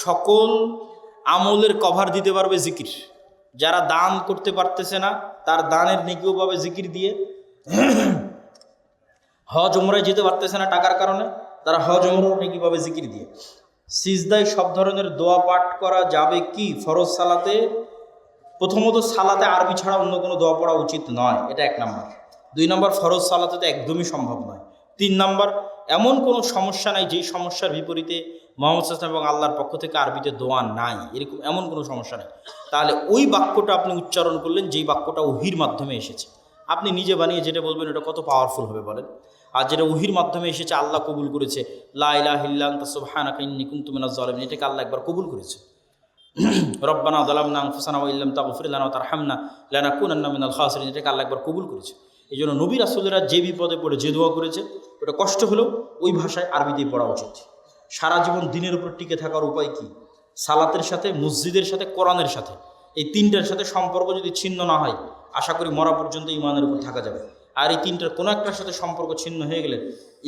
সকল আমলের কভার দিতে পারবে জিকির। যারা দান করতে পারতেছে না, তার দানের নেকিও পাবে জিকির দিয়ে। হজ উমরায় যেতে পারতেছে না টাকার কারণে, তারা হজ উমরাও নেকি পাবে জিকির দিয়ে। সিজদায় সব ধরনের দোয়া পাঠ করা যাবে কি ফরজ সালাতে? প্রথমত সালাতে আরবি ছাড়া অন্য কোনো দোয়া পড়া উচিত নয়, এটা 1 নম্বর। 2 নম্বর, ফরজ সালাতে তো একদমই সম্ভব নয়। 3 নম্বর, এমন কোনো সমস্যা নাই যেই সমস্যার বিপরীতে মুহাম্মদ সাল্লাল্লাহু আলাইহি ওয়াসাল্লাম এবং আল্লাহর পক্ষ থেকে আরবিতে দোয়া নাই, এরকম এমন কোনো সমস্যা নেই। তাহলে ওই বাক্যটা আপনি উচ্চারণ করলেন যেই বাক্যটা ওহির মাধ্যমে এসেছে। আপনি নিজে বানিয়ে যেটা বলবেন এটা কত পাওয়ারফুল হবে বলেন। আর যেটা ওহির মাধ্যমে এসেছে, আল্লাহ কবুল করেছে, লা ইলাহা ইল্লা আনতা সুবহানাকা ইন্নী কুনতু মিনাজ জালিমিন, এটাকে আল্লাহ একবার কবুল করেছে। রব্বানা যালামনা আনফুসানা ওয়া ইল্লাম তাগফির লানা ওয়া তারহামনা লানাকুনান্না মিনাল খাসিরিন, এটাকে আল্লাহ একবার কবুল করেছে। এই জন্য নবী রাসূলেরা যে বিপদে পড়ে যে দোয়া করেছে, ওটা কষ্ট হলেও ওই ভাষায় আরবিতেই পড়া উচিত। সারা জীবন দিনের উপর টিকে থাকার উপায় কি? সালাতের সাথে, মসজিদের সাথে, কোরআনের সাথে, এই 3টার সাথে সম্পর্ক যদি ছিন্ন না হয়, আশা করি মরা পর্যন্ত ইমানের উপর থাকা যাবে। আর এই 3টার কোনো একটার সাথে সম্পর্ক ছিন্ন হয়ে গেলে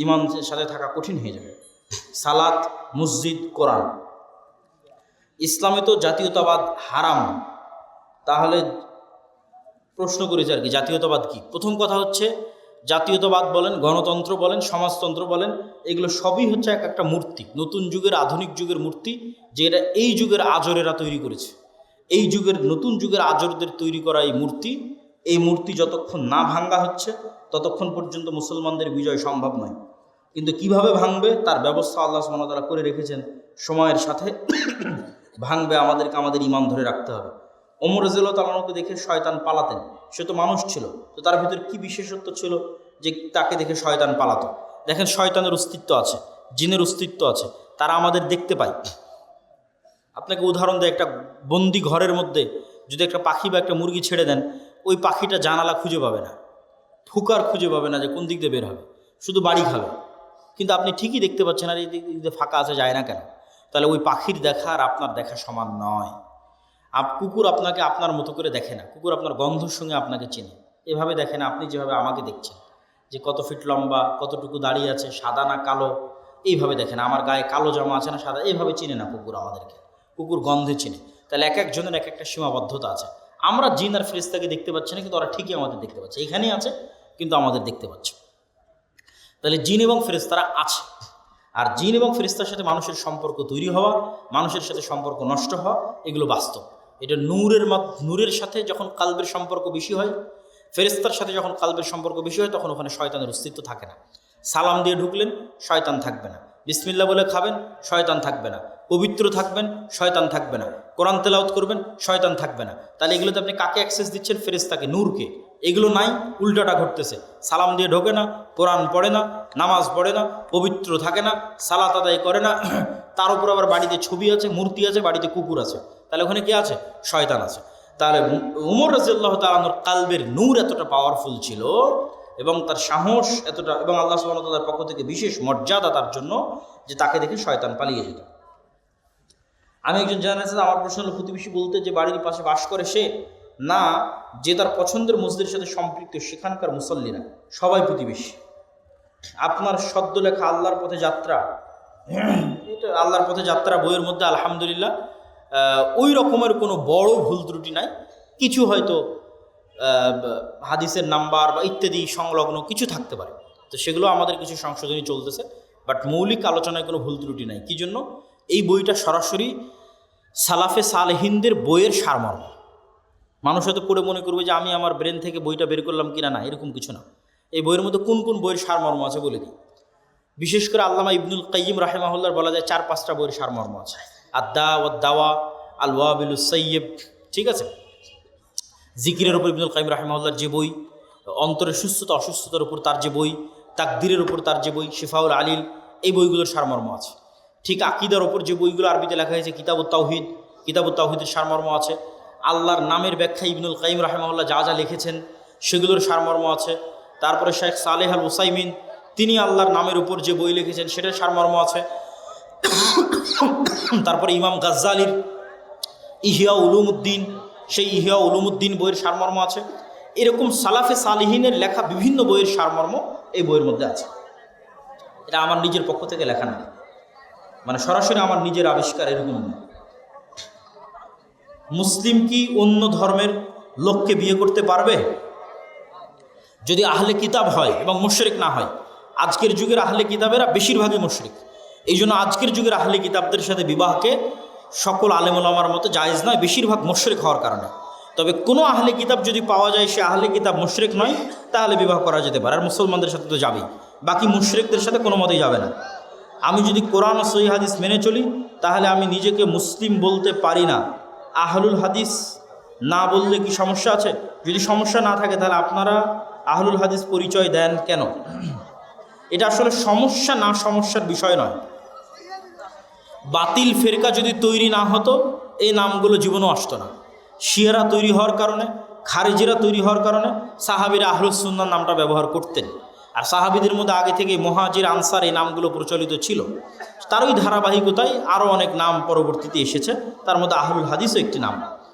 ইমানের সাথে থাকা কঠিন হয়ে যাবে। সালাত, মসজিদ, কোরআন। ইসলামে তো জাতীয়তাবাদ হারাম, তাহলে প্রশ্ন করেছে আর কি, জাতীয়তাবাদ কি? প্রথম কথা হচ্ছে, জাতীয়তাবাদ বলেন, গণতন্ত্র বলেন, সমাজতন্ত্র বলেন, এগুলো সবই হচ্ছে এক একটা মূর্তি, নতুন যুগের, আধুনিক যুগের মূর্তি, যেটা এই যুগের আজরেরা তৈরি করেছে। এই যুগের, নতুন যুগের আজরদের তৈরি করা এই মূর্তি যতক্ষণ না ভাঙ্গা হচ্ছে ততক্ষণ পর্যন্ত মুসলমানদের বিজয় সম্ভব নয়। কিন্তু কিভাবে ভাঙবে তার ব্যবস্থা আল্লাহ সুবহানাহু ওয়া তাআলা করে রেখেছেন। সময়ের সাথে ভাঙবে, আমাদেরকে আমাদের ঈমান ধরে রাখতে হবে। ওমর রাদিয়াল্লাহু তাআলা আনহুকে দেখে শয়তান পালাতেন, সে তো মানুষ ছিল, তো তার ভিতর কি বিশেষত্ব ছিল যে তাকে দেখে শয়তান পালাতো? দেখেন, শয়তানের অস্তিত্ব আছে, জিনের অস্তিত্ব আছে, তারা আমাদের দেখতে পায়। আপনাকে উদাহরণ দেয়, একটা বন্দি ঘরের মধ্যে যদি একটা পাখি বা একটা মুরগি ছেড়ে দেন, ওই পাখিটা জানালা খুঁজে পাবে না, ফুকার খুঁজে পাবে না যে কোন দিক দিয়ে বের হবে, শুধু বাড়ি খাবে। কিন্তু আপনি ঠিকই দেখতে পাচ্ছেন, আর এই দিক দিয়ে ফাঁকা আছে, যায় না কেন? তাহলে ওই পাখির দেখা আর আপনার দেখা সমান নয়। কুকুর আপনাকে আপনার মতো করে দেখে না, কুকুর আপনার গন্ধর সঙ্গে আপনাকে চেনে, এভাবে দেখে না আপনি যেভাবে আমাকে দেখছেন, যে কত ফিট লম্বা, কতটুকু দাঁড়িয়ে আছে, সাদা না কালো, এইভাবে দেখে না। আমার গায়ে কালো জামা আছে না সাদা, এইভাবে চিনে না কুকুর আমাদেরকে, কুকুর গন্ধে চিনে। তাহলে এক একজনের এক একটা সীমাবদ্ধতা আছে। আমরা জিন আর ফেরেশতাকে দেখতে পাচ্ছি না, কিন্তু ওরা ঠিকই আমাদের দেখতে পাচ্ছে, এখানেই আছে কিন্তু আমাদের দেখতে পাচ্ছে। তাহলে জিন এবং ফেরেশতারা আছে। আর জিন এবং ফেরেশতার সাথে মানুষের সম্পর্ক তৈরি হওয়া, মানুষের সাথে সম্পর্ক নষ্ট হওয়া, এগুলো বাস্তব। এটা নূরের সাথে যখন কালবের সম্পর্ক বেশি হয়, ফেরেশতার সাথে যখন কালবের সম্পর্ক বেশি হয়, তখন ওখানে শয়তানের অস্তিত্ব থাকে না। সালাম দিয়ে ঢুকলেন, শয়তান থাকবে না। বিসমিল্লাহ বলে খাবেন, শয়তান থাকবে না। পবিত্র থাকবেন, শয়তান থাকবে না। কোরআন তেলাওয়াত করবেন, শয়তান থাকবে না। তাহলে এগুলোতে আপনি কাকে অ্যাক্সেস দিচ্ছেন? ফেরেশতাকে, নূরকে। এগুলো নাই, উল্টাটা ঘটতেছে। সালাম দিয়ে ঢোকে না, কোরআন পড়ে না, নামাজ পড়ে না, পবিত্র থাকে না, সালাত আদায় করে না, তার উপর আবার বাড়িতে ছবি আছে, মূর্তি আছে, বাড়িতে কুকুর আছে। তাহলে ওখানে কি আছে? শয়তান আছে। তাহলে ওমর রাদিয়াল্লাহু তাআলা আনহুর কালবের নূর এতটা পাওয়ারফুল ছিল এবং তার সাহস এতটা, এবং আল্লাহ সুবহানাহু ওয়া তাআলার পক্ষ থেকে বিশেষ মর্যাদা তার জন্য, যে তাকে দেখে শয়তান পালিয়ে যেত। আমি একজন জানাচ্ছি, আমার প্রশ্ন হলো, প্রতিবেশী বলতে যে বাড়ির পাশে বাস করে সে, না যে তার পছন্দের মসজিদের সাথে সম্পৃক্ত, সেখানকার মুসল্লিরা সবাই প্রতিবেশী। আপনার সদ্য লেখা আল্লাহর পথে যাত্রা, এটা আল্লাহর পথে যাত্রা বইয়ের মধ্যে আলহামদুলিল্লাহ ওই রকমের কোনো বড় ভুল ত্রুটি নাই। কিছু হয়তো হাদিসের নাম্বার বা ইত্যাদি সংলগ্ন কিছু থাকতে পারে, তো সেগুলো আমাদের কিছু সংশোধনী চলতেছে, বাট মৌলিক আলোচনায় কোনো ভুল ত্রুটি নাই। কি জন্য? এই বইটা সরাসরি সালাফে সালেহিনদের বইয়ের সারমর্ম। মানুষ হয়তো পড়ে মনে করবে যে আমি আমার ব্রেন থেকে বইটা বের করলাম কিনা, না, এরকম কিছু না। এই বইয়ের মধ্যে কোন কোন বইয়ের সারমর্ম আছে বলে দিই। বিশেষ করে আল্লামা ইবনুল কাইয়িম রাহিমাহুল্লাহর বলা যায় 4-5টা বইয়ের সারমর্ম আছে। আদ-দা ওয়াদ দাওয়া, আল ওয়াবিলুস সাইয়্যিব, ঠিক আছে। জিকিরের উপর ইবনুল কাইয়িম রাহিমাহুল্লাহর যে বই, অন্তরের সুস্থতা অসুস্থতার উপর তার যে বই, তাকদীরের উপর তার যে বই শিফাউল আলিল, এই বইগুলোর সারমর্ম আছে। ঠিক আকীদার উপর যে বইগুলো আরবিতে লেখা হয়েছে, কিতাবুত তাওহীদের সারমর্ম আছে। আল্লাহর নামের ব্যাখ্যা ইবনুল কাইয়িম রাহিমাহুল্লাহ যা যা লিখেছেন সেগুলোর সারমর্ম আছে। তারপরে শেখ সালেহ আল উসাইমিন তিনি আল্লাহর নামের উপর যে বই লিখেছেন সেটার সারমর্ম আছে। তারপরে ইমাম গাজ্জালির ইহিয়া উলুমুদ্দিন, সেই ইহিয়া উলুমুদ্দিন বইয়ের সারমর্ম আছে। এরকম সালাফে সালিহিনের লেখা বিভিন্ন বইয়ের সারমর্ম এই বইয়ের মধ্যে আছে। এটা আমার নিজের পক্ষ থেকে লেখা না, মানে সরাসরি আমার নিজের আবিষ্কার, এরকম না। মুসলিম কি অন্য ধর্মের লোককে বিয়ে করতে পারবে যদি আহলে কিতাব হয় এবং মুশরিক না হয়? আজকের যুগের আহলে কিতাবেরা বেশিরভাগই মুশরিক। এই জন্য আজকের যুগের আহলে কিতাবদের সাথে বিবাহকে সকল আলেম ওলামার মতো জায়েজ নয়, বেশিরভাগ মুশরিক হওয়ার কারণে। তবে কোনো আহলে কিতাব যদি পাওয়া যায় সে আহলে কিতাব মুশরিক নয়, তাহলে বিবাহ করা যেতে পারে। আর মুসলমানদের সাথে তো যাবেই, বাকি মুশরিকদের সাথে কোনো মতেই যাবে না। আমি যদি কোরআন ও সহিহ হাদিস মেনে চলি, তাহলে আমি নিজেকে মুসলিম বলতে পারি না। আহলুল হাদিস না বললে কি সমস্যা আছে? যদি সমস্যা না থাকে তাহলে আপনারা আহলুল হাদিস পরিচয় দেন কেন? এটা আসলে সমস্যা না সমস্যার বিষয় নয়। বাতিল ফেরকা যদি তৈরি না হতো এই নামগুলো জীবনও আসতো না। শিয়ারা তৈরি হওয়ার কারণে, খারেজিরা তৈরি হওয়ার কারণে সাহাবীরা আহলুস সুন্নাহ নামটা ব্যবহার করতেন। আর সাহাবীদের মধ্যে আগে থেকে মুহাজির আনসার এই নামগুলো প্রচলিত ছিল। তারই ধারাবাহিকতায় আরও অনেক নাম পরবর্তীতে এসেছে, তার মধ্যে আহলুল হাদিসও একটি নাম।